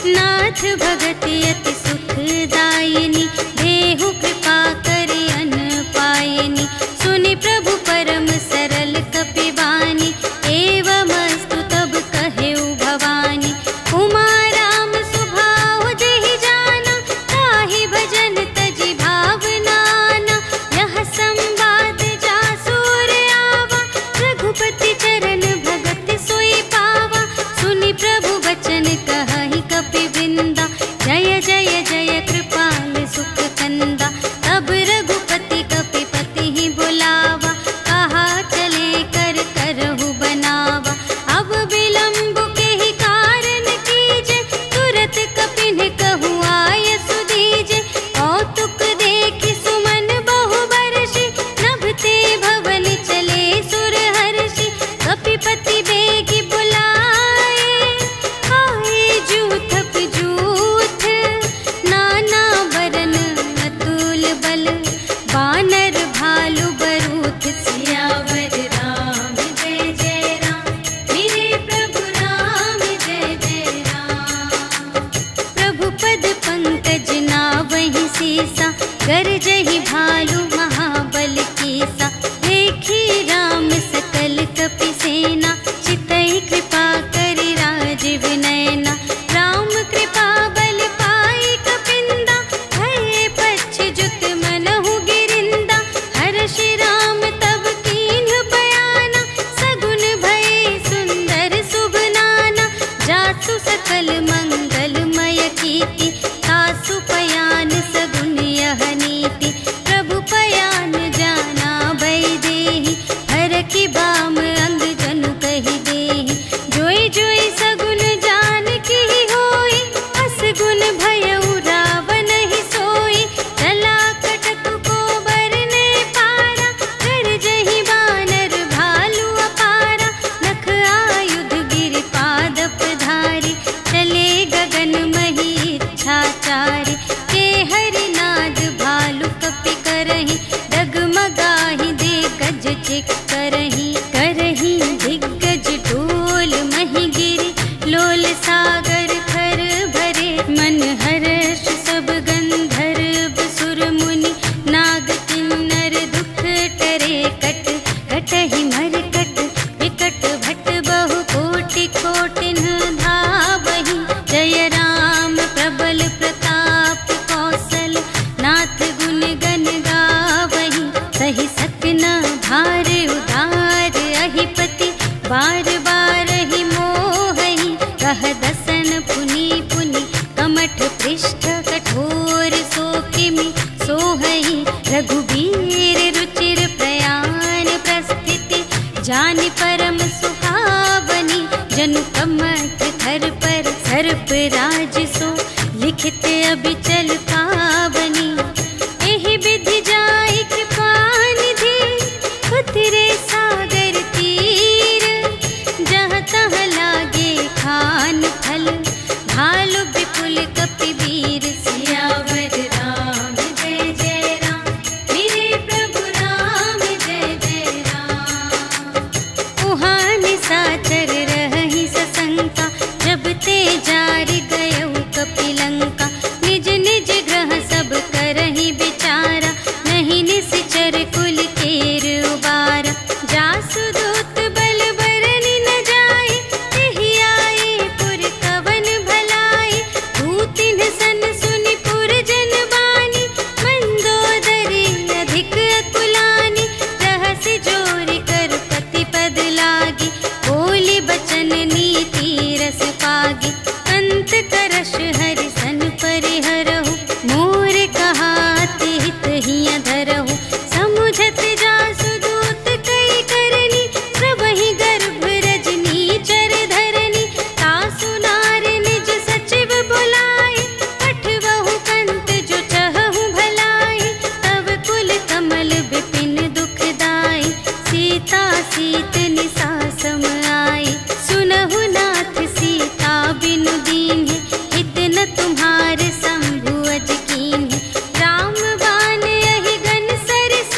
नाथ भगति अति सुखदायिनी, देहु कृपा करि अन्न पायिनी। सुनि प्रभु परम सरल कपिवानी, एवमस्तु तब कहेउ भवानी। उमा राम सुभाव जेहि जाना, ताहि भजन तजि भावनाना। यह संवाद जासुर आवा, रघुपति चरण भगत सोई पावा। सुनि प्रभु वचन कहहि कपिवृंदा, जय जय जय कृपाल सुख कंदा। तब रघुपति कपिपति ही बुलावा, कहा चले कर करहु बनावा। अब विलंब के ही कारण कीजे, तुरत कपिन कहु आय सुदीजे। कौतुक देखि सुमन बहु बरषि, नभते भवन चले सुर हर्षि। कपिपति बेगी बुलाए, आए जूथप जूथ। नाना बरन अतुल बल, बानर भालु बरूथ। सियावर राम जय जय राम, मेरे प्रभु राम जय जय राम। प्रभु पद पंकज नावहि सीसा, गरजहि भालु महाबल कीसा। देखी राम सकल कपि सेना, चितई कृपा करि राजीव नयना। राम कृपा बल पाई कपिंदा, भये पच्छ जुत मनहु गिरिंदा। हर्षि राम तब कीन्ह बयाना, सगुन भये सुंदर शुभ नाना। जासु सकल मंगलमय कीर्ति, तासु पयान सगुन यह नीति। प्रभु पयान जाना भय देहि, हरखि बाम अंग जनु कहि देहि। जोई जोई सगुन जान की होई, असगुन भयउ रावण ही सोई। चला कटक को बरने पारा, गरजहि बानर भालु अपारा। नख आयुध गिरि पादप धारी, चले गगन मही इच्छाचारी। के हरिनाद भालु कपि करहि, डगमगाहि दे गज चिक करहि। करहि दिग्गज डोल महि गिरि, लोल सागर खर भरे। मन हर्ष सब गंधर्व सुर मुनि, नाग किन्नर दुख टरे। कट कटहि मरकट, विकट भट बहु कोटि कोटिन धावहि। जय राम प्रबल प्रताप कौशल, नाथ गुण गण गावहि। सहि सकना भार उदार अहिपति, बार बार ही मोहहि। कह दसन पुनि पुनि, कमठ पृष्ठ कठोर सो किमि सोहहि। रघुबीर रुचिर प्रयाण प्रस्थिति, जानि परम सुहावनी। जनु कमठ धर पर सर्प राज सो, लिखित अबिचल पावनी। एहि विधि जाई कृपा निधि, उतरे सागर तीर। जहाँ तहाँ लागे खान फल, भालु विपुल कपिवीर। सियावर राम जय जय राम, मेरे प्रभु राम जय जय राम। उहाँ निशाचर रहहि सशंका, जब ते जारि गयउ कपिलंका। निज निज ग्रह सब करहि विचारा, नहीं निश्चर कुल केर उबारा। जासु दूत बल बरनि न जाए, तेहि आए पुर कवन भलाई। दूतिन सन सुनि पुर जन बानी, मंदोदरी अधिक अकुलानी। रहसि जोरि कर पति पद लागी, बोली बचन नीति रस पागी। अंत करश हरि सन परिहरहु, मोर कहाति हित हिय धरहु। समुझत जासु दूत कई करनी, सबहि गर्भ रजनी चर धरनी। तासु नार निज सचिव बुलाए, पठवहु कंत जो चहहु भलाई। तब कुल कमल विपिन दुखदाई, सीता सीत निसा सम आई। सुनहु नाथ सीता बिनु दीन्हि, हित न तुम्हारे शंभु अज कीन्हि। राम बाण यहि गन सरिस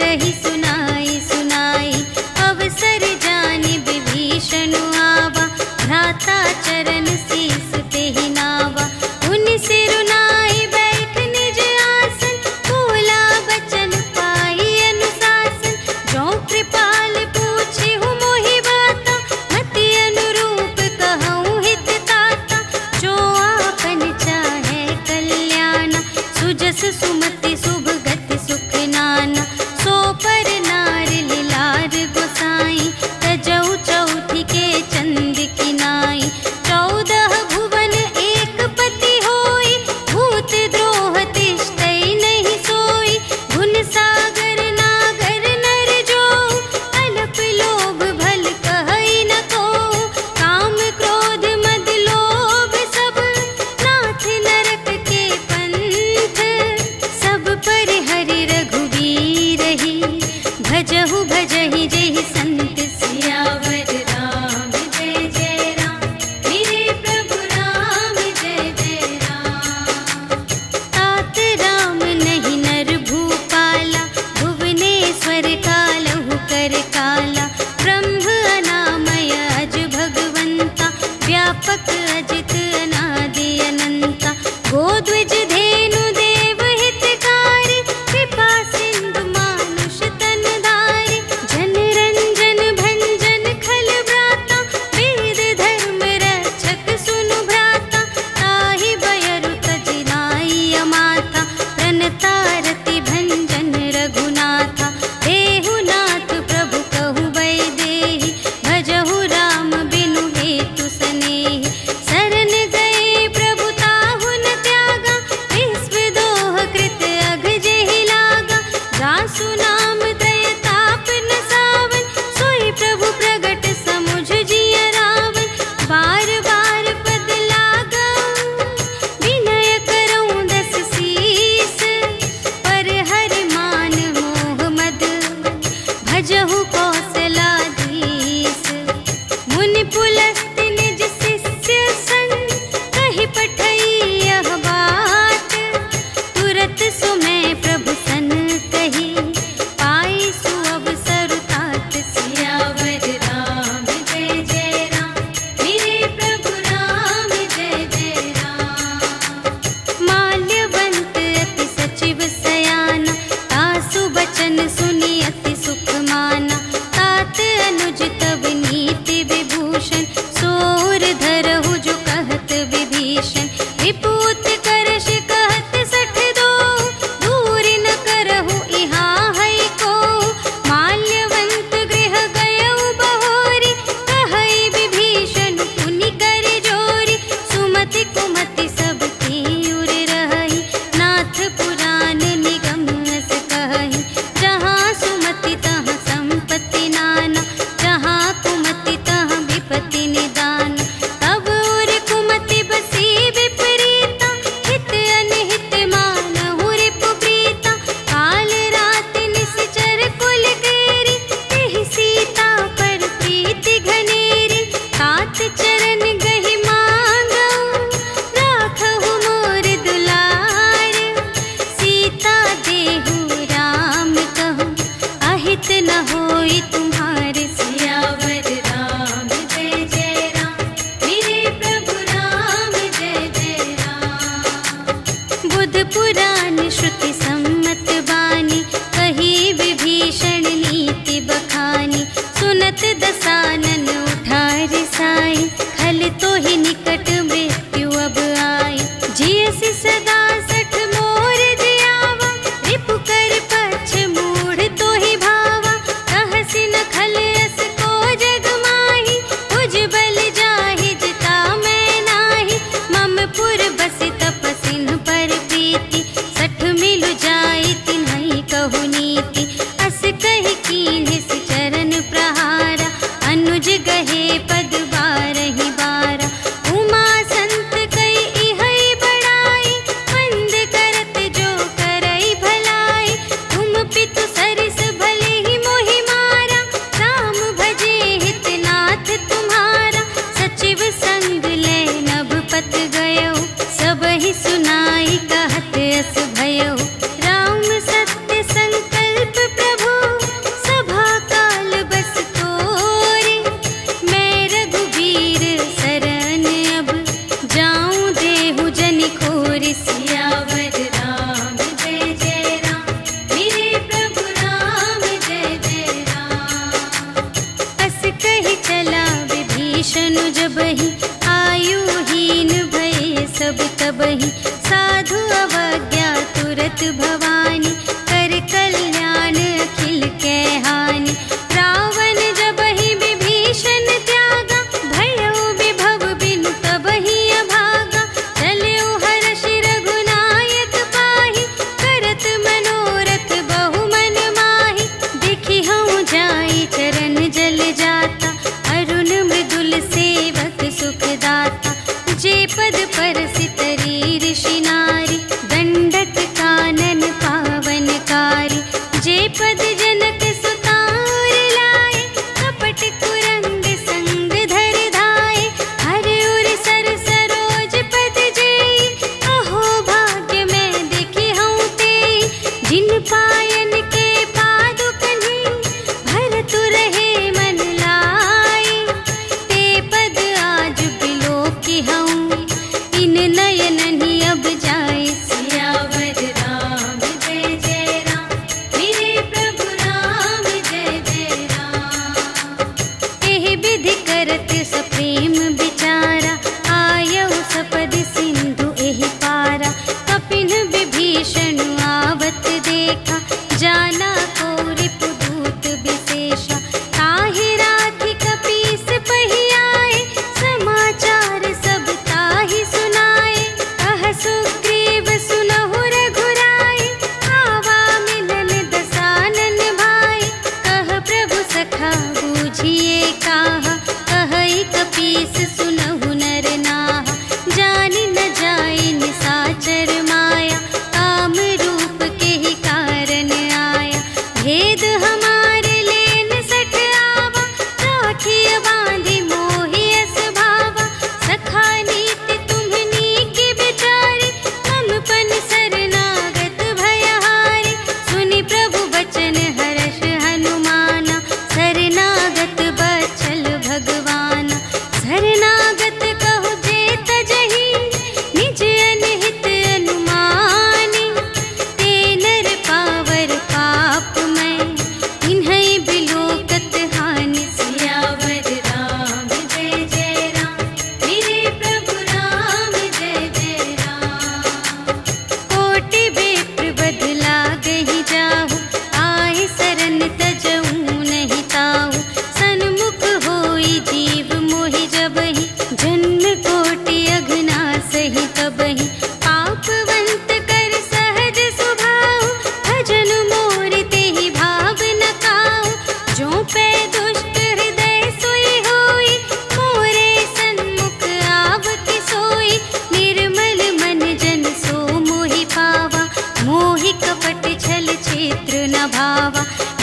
कही सुनाई सुनाई, अवसर जानि विभीषण आवा, भ्राता चरण शीस तेहि नावा। उन सिरुनाई बैठ निज आसन, बोला बचन पाई अनुशासन। जो कृपाल पूछे हूँ मोहि बाता, मति अनुरूप कहूँ हित ताता। जो आपन चाहे कल्याण, सुजस सुमति शुभ गति सुख नाना। सो पर नार लिलार गोसाई, तजऊ चौठी के चंद की नाई। 14 भुवन एक पति होई, भूत द्रोह तिष्ठई नहीं सोई। गुण सागर नागर नर जो, अल्प लोभ भल कहई न को। काम क्रोध मद लोभ सब, नाथ नरक के पंथ। सब पर हरि रघुबीर ही, भजहु भजहि जेहि संत। सियावर राम जय जय राम, मेरे प्रभु राम जय जय राम। तात राम नहीं नर भूपाला, भुवनेश्वर कालहु कर काला। ब्रह्म अनामय अज भगवंता, व्यापक अजित अनादि अनंता। गोद्विज धेनु देव हितकारी, कृपा सिंधु मानुष तन धारी। जन रंजन भंजन खल व्राता, वेद धर्म रक्षक सुनु भ्राता। ताहि बयरु तजि नाई अमाता, प्रणतारति भंजन रघुनाथा। देहुनाथ प्रभु कहु वैदेही, भजहु राम बिनु हेतु सनेही। शरण गए प्रभु ताहु न त्यागा, विश्व दोह कृत अघ जेहि लागा। जासु नाम दय ताप न सावन, सोई प्रभु प्रगट समुझ जिय रावण। बार बार पद लागा, विनय करऊँ दस शीस। पर हरि मान मोह मद, भजहु कौशलाधीश। मुनि पुलस्त निज शिष्य संग, कहि पठई यह बात। तुरत सुमय प्रभु सन कही, पाई सुअवसर तात। सियावर राम जय जय राम, मेरे प्रभु राम जय जय राम। माल्यवंत अति सचिव सयाना, तासु बचन सुनि अति सुख माना। तात अनुज तब नीति विभूषण, सोर धरहु जो कहत विभीषण। विपूत करश कहत 62, दूर न करहु इहाँ है को। माल्यवंत गृह गयउ बहोरी, कहई विभीषण पुनि कर जोरी। सुमति कुमति सब की उर रहई, नाथ पुराण निगम अस कहई। जहाँ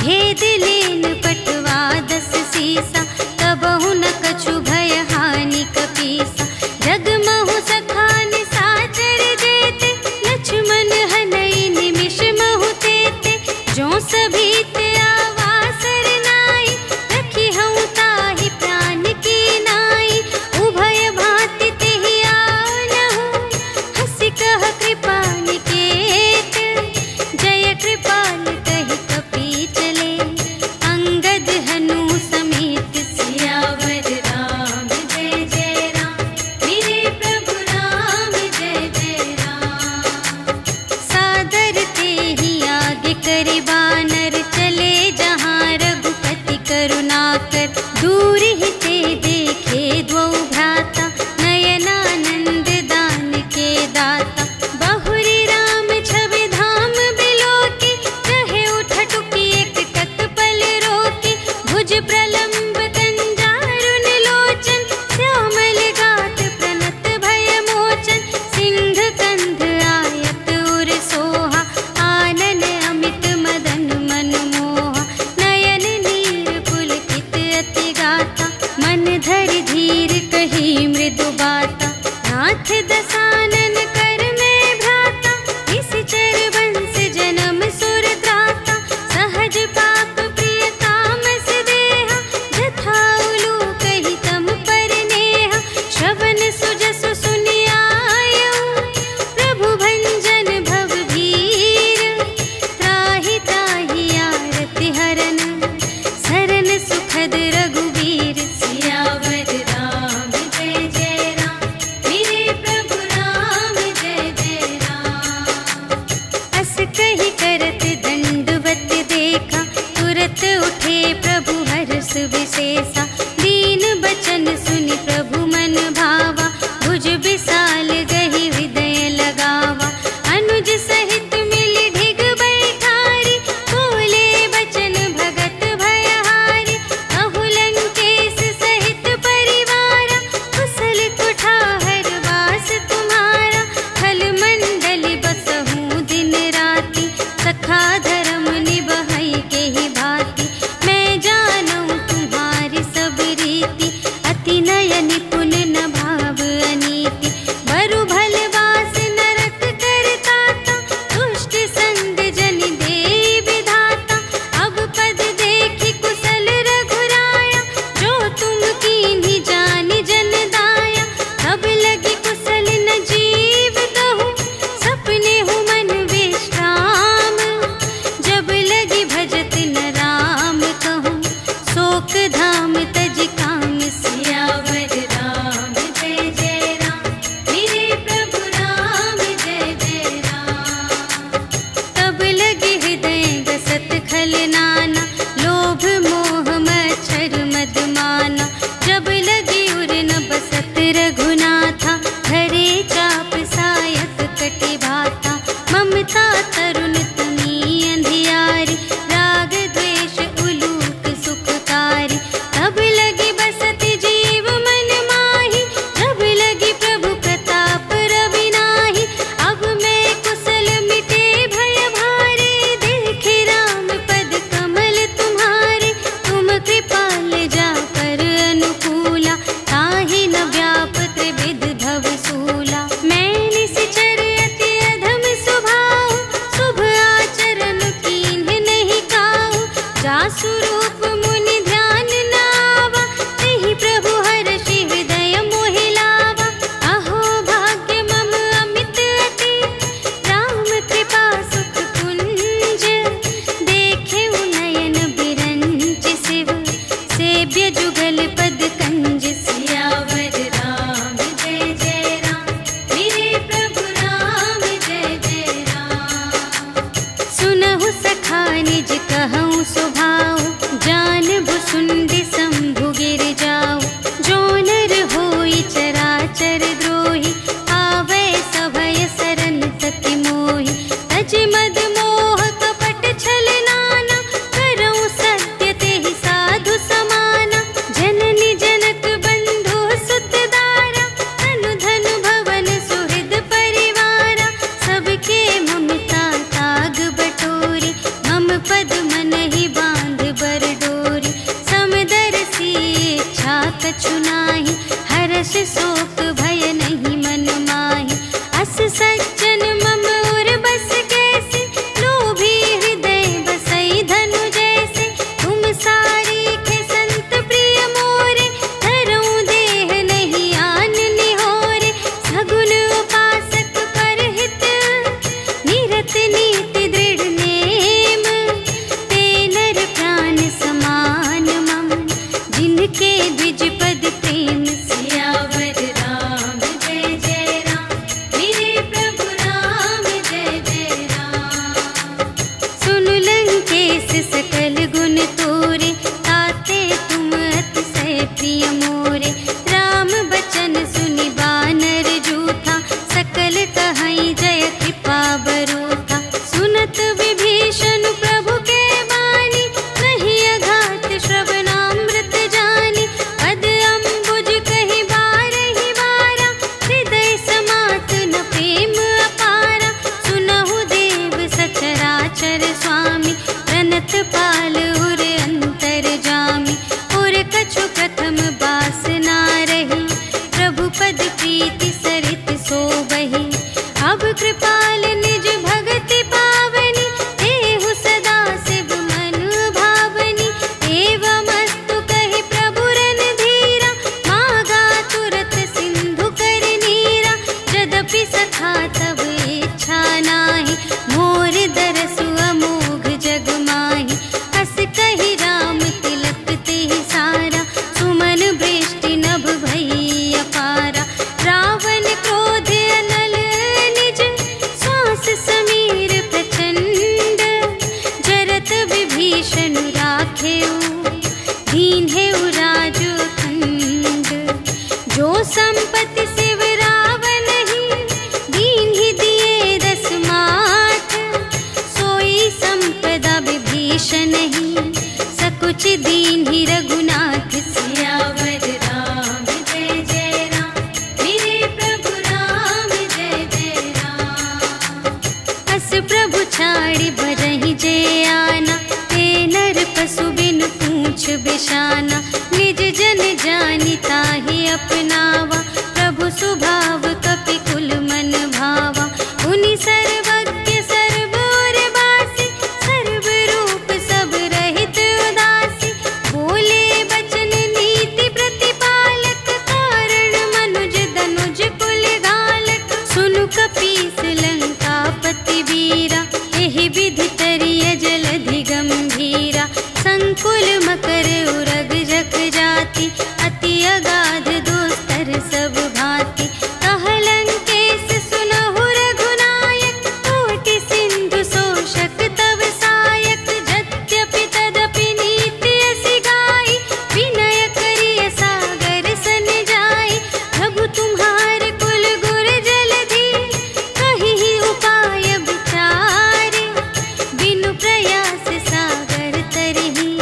भेद लेन पटवा 10 सीसा, तबहु न कछु भय हानि कपीसा। जगमहु सखान साचर जेते, लक्ष्मण हनई निमिष महु तेते। जो सभी ते आवासर नाई, रखी हूँ ताहि प्राण की नाई। उभय भांति तेहि आनहु, हंसि कह कृपा निकेत। जय कृपाल कहि कपि चले, अंगद हनु समेत। सियावर राम जय जय राम, मेरे प्रभु राम जय जय राम। सादर तेहि आगे करे बानर, चले जहाँ रघुपति करुणाकर। दूर ही ते देखे द्वौ भ्राता, नयनानंद दान के दाता। बहुरी राम छवि धाम बिलोके, रहे उठटुकी एक तत्पल रोके। भुज प्रलंब कंजारुन लोचन, श्यामल गात प्रणत भय मोचन। सिंध कंध आयत उर सोहा, आनन अमित मदन मनमोहा। नयन नीर पुलकित अति गाता, मन धरि धीर कही मृदु बाता। नाथ दसानन कर में भ्राता, निश्चर वंश जन्म सुर त्राता। सहज पाप प्रिय तामस देहा, जथा उलूक ही तम पर नेहा। श्रवण सुजसु सुनि आयऊ, प्रभु भंजन भव भीर। त्राहि त्राहि आरति हरन, सरन सुखद रघुवीर। सियावर राम जय जय राम, मेरे प्रभु राम जय जय राम। अस कहि करत दंडवत देखा, तुरत उठे प्रभु हर्ष विशेषा। दीन बचन सुनि प्रभु मन भावा, भुज विशाल गहि हृदय लगावा। अनुज सहित मिलि ढिग बैठारी, बोले बचन भगत भयहारी। कहु लंकेश सहित परिवारा, कुशल कुठार वास तुम्हारा। खल मंडल बसहु दिन राति, सखा धर्म निबहै केहि भांति। मैं जानऊँ तुम्हारी सब रीति, अति नय निपुण न भाव अनीति। बरु भल वास नरक करताता, दुष्ट संग जन देई विधाता। अब पद देखि कुशल रघुराया, जो तुम कीन्ही जानि जन दाया। अब लगी कुशल न जीव कहूँ, सपने हूँ मन विश्राम। जब लगी भजत न राम कहूँ, शोक धाम तज काम। सियावर राम जय जय राम, मेरे प्रभु राम जय जय राम। तब लगे हृदय गसत खल नाना, लोभ मोह मच्छर मद माना। जब लगे उर न बसत रघुनाथा, धरे चाप सायक कटि भाता। ममता तरुण तमी अंधियारी, राग द्वेष उलूक सुखकारी। तब लगी बसत जीव मन माही, जब लगी प्रभु प्रताप रवि नाही। अब मैं कुशल मिटे भय भारे, देखे राम पद कमल तुम्हारे। तुम कृपाल जा पर अनुकूला, ताहि न व्याप त्रिविध भव सूला। मैं निश्चर अति अधम स्वभाव, शुभ आचरण कीन्ह नहीं काहू। जासु रूप मुनि ध्यान न आवा, तेहि प्रभु हर्षि हृदय मोहि लावा। अहो भाग्य मम अमित अति, राम कृपा सुख कुंज। देखे नयन बिरंच शिव, सेव्य जुगल पद कंज। सियावर राम जय जय राम, मेरे प्रभु राम जय जय राम। सुनहु सखा निज कहूँ स्वभाव, विभीषण राखेऊ, दीन है राज अखंड। जो संपत्ति शिव रावण ही, दीन ही दिए 10 माथ। सोई संपदा विभीषण ही, सकुच दीन ही रघुनाथ। सियावर राम जय जय राम, मेरे प्रभु राम जय जय राम। अस प्रभु छाड़ी भरहि जय आना, ते नर पशु बिन पूछ बिशाना। निज जन जानि ताहि अपनावा, प्रभु सुभाव कपि कुल मन भावा। उनि सर्वज्ञ सर्व और बासी, सर्व रूप सब रहित उदासी। बोले बचन नीति प्रतिपालक, कारण मनुज धनुज कुल घालक। सुनु कपीस लंकापति वीरा, एहि विधि तरिय जलधि गंभीरा। संकुल मकर उरग जख जाति, अति अगाध दोस्तर सब भांति। कह लंकेश सुनहु रघुनायक, कोटि सिंधु शोषक तव सायक। यद्यपि तदपि नीति असि गाई, विनय करिय सागर सन जाई। प्रभु तुम्हार कुल गुर जलधि, कहिहि उपाय विचारे। बिनु प्रयास सागर तरहि,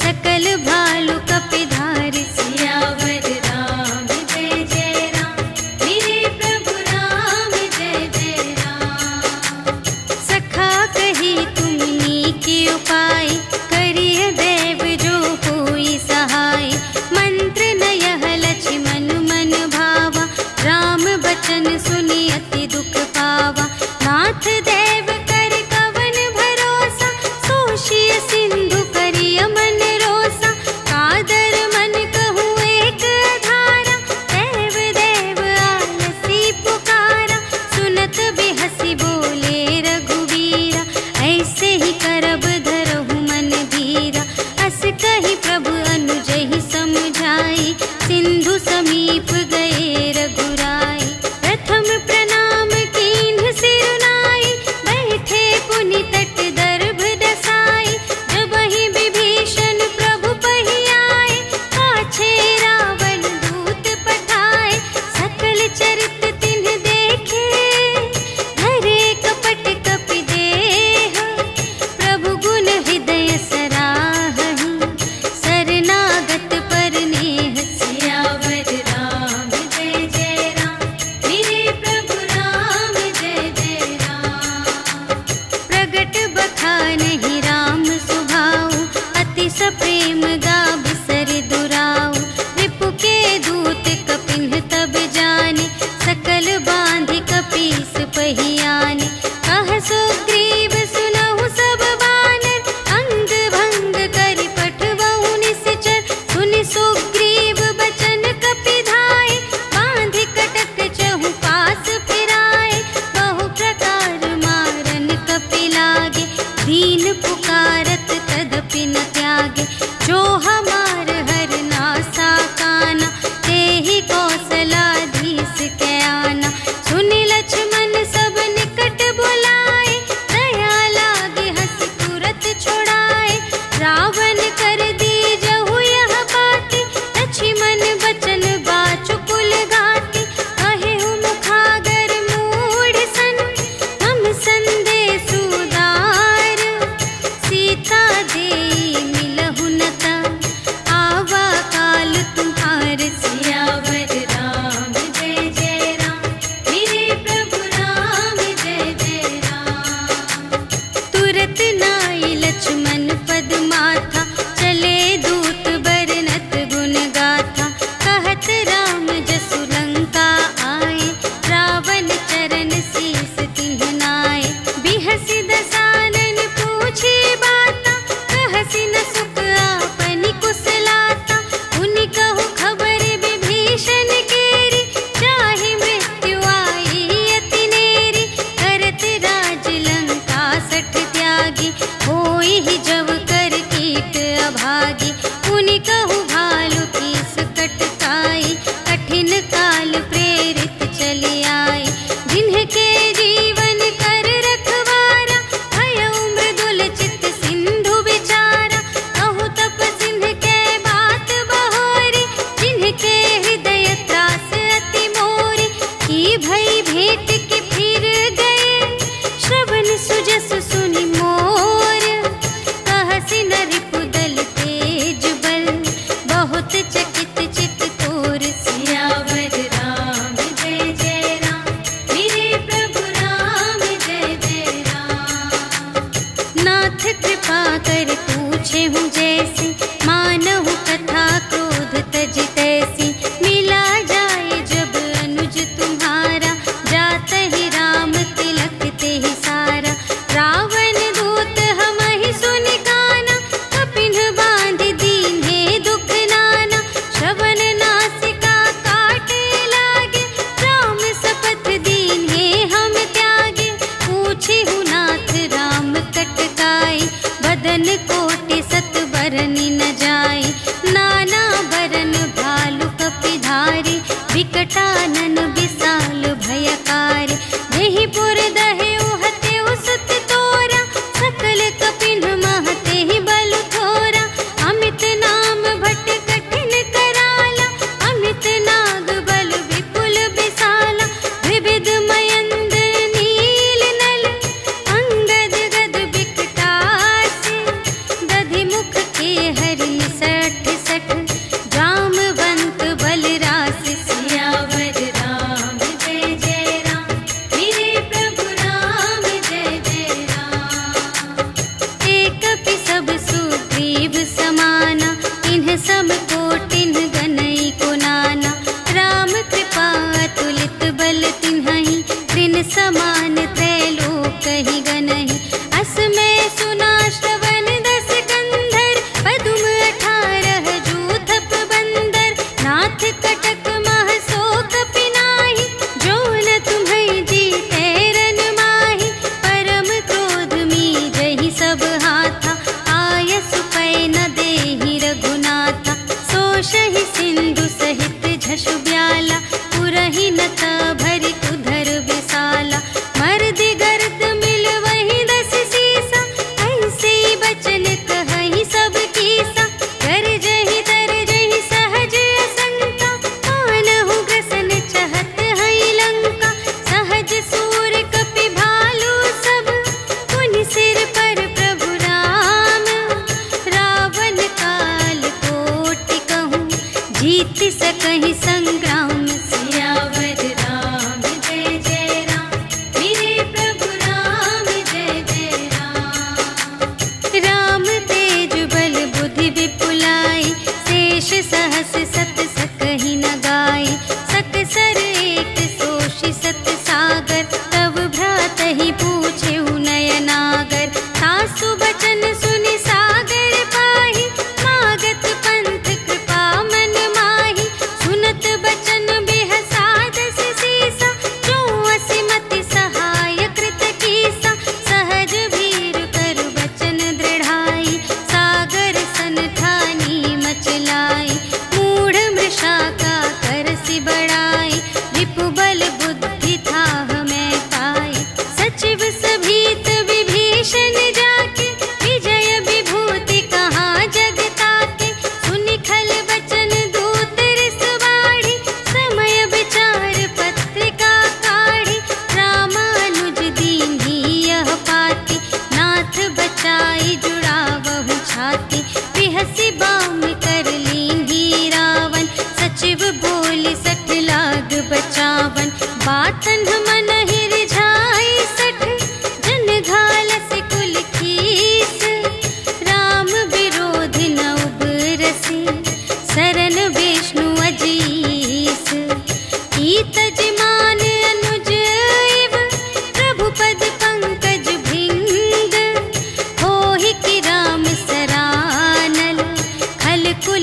सकल भालु कपिधारि। सियावर राम जय जय राम, मेरे प्रभु राम जय जय राम। सखा कही तुमनी के उपाय, करिय देव जो होई सहाय। मंत्र नयह लक्ष्मण मन भावा, राम बचन सुनि अति दुख पावा। नाथ देव कर कवन भरोसा, सोषिय सिंधु करिय मन रोसा। कादर मन कहूँ एक अधारा, देव देव आलसी पुकारा। सुनत बिहसी बोले रघुवीरा, ऐसे ही करब धरहु मन धीरा। अस कही प्रभु अनुजहि समझाई, सिंधु समीप गए रघुराई। प्रथम प्रणाम कीन्ह सिरुनाई, बैठे पुनि तट दर्भ दसाई। जबहि विभीषण प्रभु पहि आए, पाछे रावण दूत पठाए। सकल चरित तिन्ह देखे, धरे कपट कपि देह। प्रभु गुण हृदय सराहहि, शरणागत पर नेह। सियावर राम जय जय राम, मेरे प्रभु राम जय जय राम। प्रगट बखानहि राम सुभाऊ, अति सप्रेम गा बिसर दुराऊ। रिपु के दूत कपिन्ह तब जाने, सकल बांधि कपीस पहि आने। कह सुग्रीव सुनहु सब बानर, अंग भंग करि पठवहु निश्चर। सुनि सुग्रीव बचन कपि धाय, बांधि कटक चहु पास फिराए। बहु प्रकार मारन कपि लागे, दीन पुकारत तदपि न त्यागे। जो हमार हर नासा काना, तेहि कौशलाधीश के आना। सुनि लक्ष्मण सब निकट बुलाए, दया लागे हँसि तुरत छुड़ाए। रावण कर दीजहु यह बाती, लक्ष्मण बचन बाचु कुल घाती। कहेहु मुखागर मूढ़ सन, हम संदेश उदार। सीता देई मिलहु न ता, आवा काल तुम्हार। सियावर राम जय जय राम, मेरे प्रभु राम जय जय राम। तुरत नाई लक्ष्मण पद माथा, चले दूत बरनत गुण गाथा। कहत राम जसु लंका आए, रावण चरण शीस तिन्ह नाए। बिहसि दसानन पूछे बाता, कहसि न सुख आपनि कुशलाता। उनि कहु खबर विभीषण केरी, चाहे मृत्यु आई अति नेरी। करत राज लंका सठ त्यागी, होई ही जब कर कीट अभागी। उनि कहु भालु कीस कटकाई, कठिन काल प्रेरित चली आई। जिन्हके जीवन कर रखवारा, भयउ मृदुल चित सिंधु विचारा। समाना, इन्ह सब कोटिन्ह गनई को नाना। राम कृपा अतुलित बल तिन्हहि, त्रिन समान त्रैलोक ही गनहि। अस में सुना श्रवण 10 कंधर, पदुम 18 जूथप बंदर। नाथ कटक मह शोक पिनाहि, जो न तुम्हें जीते रन माहि। परम क्रोध मी जहि सब हाथा, आयसु पै न देहि रघुनाथा। सोषहि सिंधु सहित झषु ब्याला, पुरहि नत भरि उधर विसाला। मर्दि गर्द मिल वही 10 सीसा, ऐसे बचन कहहि सब कीसा। गरजहि तरजहि सहज असंका, मानहु ग्रसन चहत हई लंका। सहज सूर कपि भालू सब, पुनि सिर पर प्रभु राम। रावण काल कोटि कहूँ, जीत सकहि संग्राम। सियावर राम जय जय राम, मेरे प्रभु राम जय जय राम। राम तेज बल बुद्धि विपुलाई, शेष सहस सत सकहि न गाई। सकसर एक सोषि सत सागर, तब भ्रातहि पूछेउ नयनागर। सासु बचन सुनि सागर पाहि, मागत पंथ कृपा मन माहि। सुनत बचन बिहसा 10 सीसा, जो असिमति सहाय कृत कीसा। सहज भीर कर बचन दृढ़ाई, सागर सन ठानी मचलाई। मूढ़ मृषा का करसि बड़ाई, रिपु बल बुद्धि थाह में पाई। सचिव सभीत विभीषण जाके, विजय विभूति कहाँ जग ताके। सुनि खल बचन दूत रिस बाढ़ी, समय विचार पत्रिका काढ़ी। रामानुज दीन्ही यह पाती, नाथ बचाई जुड़ावहु छाती। बिहसि बाम कर लीन्ही रावण, सचिव बोलि 60 लाग बचावन। बातन मन रिझाई 60, जन घालसि कुल खीस। राम विरोधि न उबरसि, सरन विष्णु अजीस। ईतज मान अनुज इव, प्रभु पद पंकज भृंग। होहि कि राम सरानल, खल कुल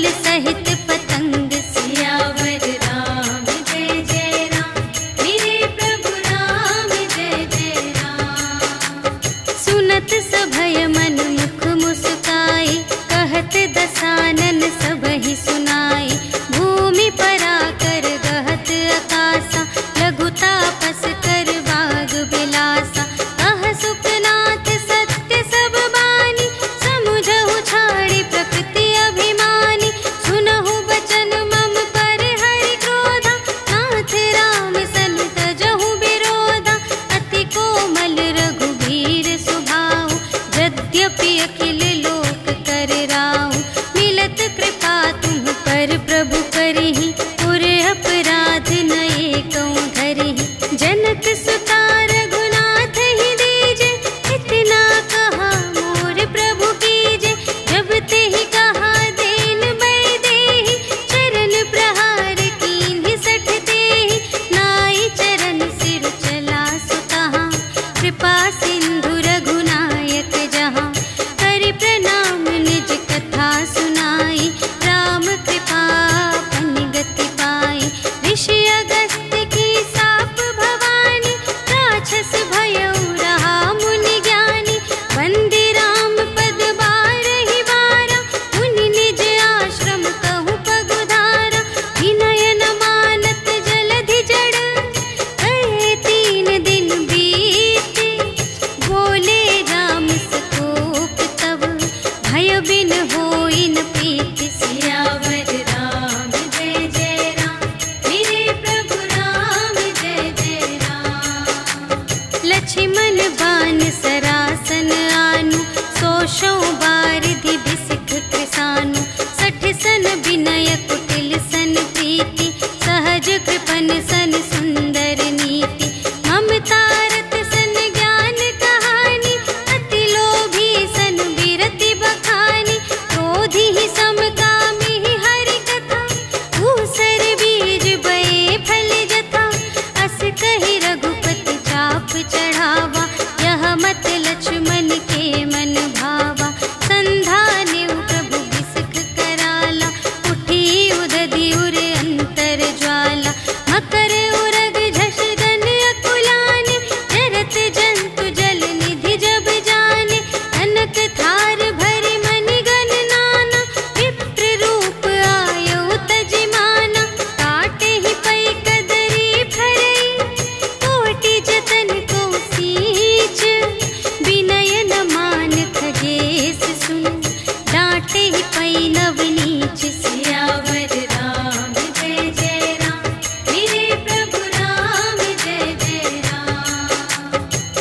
गई नवनीच। सियावर राम जय जय राम, मेरे प्रभु राम जय जय राम।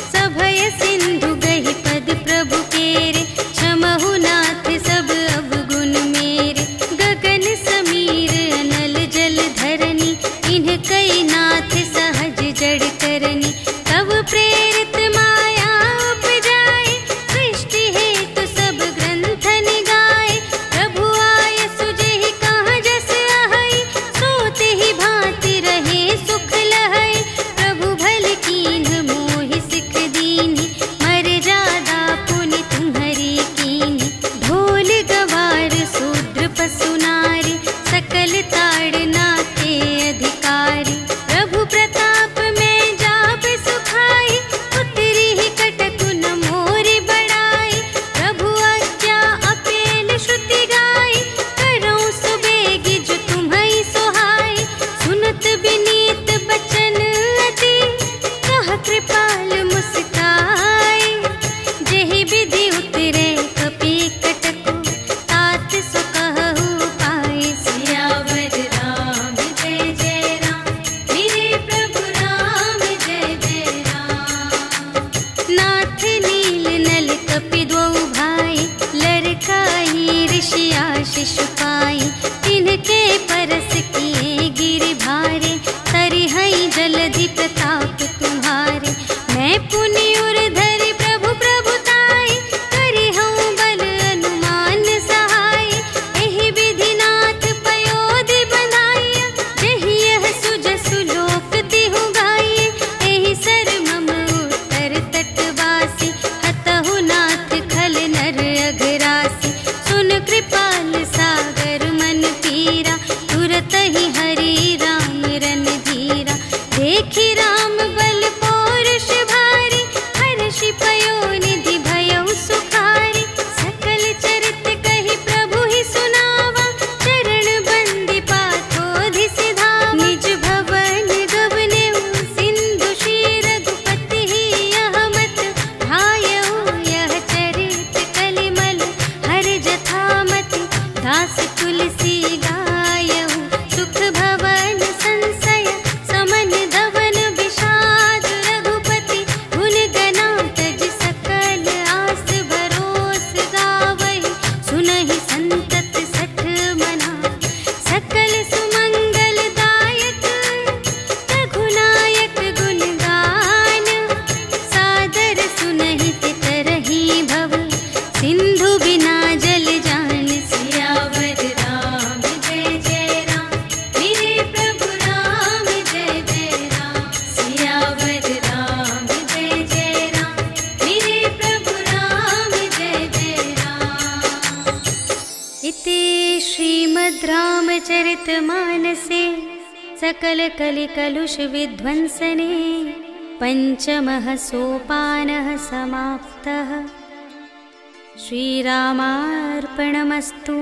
सभय सिंधु गही पद प्रभु केरे, क्षमहु नाथ सब अवगुण मेरे। गगन समीर अनल जल धरनी, इन्ह कई नाथ सहज जड़ करनी। तब प्रेरित माया उपजाए, सृष्टि हेतु सब ग्रंथन गाए। प्रभु आय सुजेहि कहाँ जस आहै, सोते ही भांति रहे सुख लहै। प्रभु भल कीन्ह मोहि सिख दीन्हि, मर्यादा पुनि तुम्हरी कीन्हि। ढोल गवार शूद्र पशु नारी, सकल ताड़ना के अधिकारी। प्रभु प्रताप में जाप सुखाई, उतरी ही कटकु न मोरि बड़ाई। प्रभु आज्ञा अपेल श्रुति गाई, करऊँ सुबेगी जो तुम्है सोहाई। सुनत विनीत बचन अति, कह कृपाल मुस्काई। जेहि विधि उतरे कपि कटकु, तात सो कहु पाई। सियावर राम जय जय राम, मेरे प्रभु राम जय जय राम। नाथ नील नल कपि द्वौ भाई, लरकाई ऋषि आशीष पाई। तिनके परस किए गिरि भारे, तरिहै जलधि प्रताप तुम्हारे। मैं पुनि उर धरि प्रभु प्रभुताई, करिहऊँ बल अनुमान सहाय। एहि विधि नाथ पयोधि बंधाइया, जेहि यह सुजसु लोक तिहु गाइए। एहि सर मम उत्तर तटवासी, हतहु नाथ खल नर अघरासी। सुन कृपाल सागर मन पीरा, तुरत ही हरि राम रन धीरा। देखि राम बल पौरुष भारी, हर्षि पयोनिधि भयउ सुखारी। सकल चरित कहि प्रभु ही सुनावा, चरण बंदी पाथोधि सिधावा। निज भवन गवनेउ सिंधु श्री रघुपति ही, यह मत भायउ यह चरित कलिमल हर जथामति। दास तुलसी गायउ, सुख भवन संशय समन धवन विषाद। रघुपति गुण गना तज सकल आस भरोस गावहि। सुनहि संतत सठ मना, सकल सुमंगल दायक। रघुनायक गुण गान, सादर सुनहि तितरहि भव। सिंधु बिना जल जान। सियावर राम जय जय राम, मेरे प्रभु राम जय जय राम। सियावर राम जय जय राम, मेरे प्रभु राम जय जय राम। इति श्रीमद् रामचरितमानसे सकल कलि कलुष विध्वंसने, पंचमः सोपानः समाप्तः। श्रीरामार्पणमस्तु।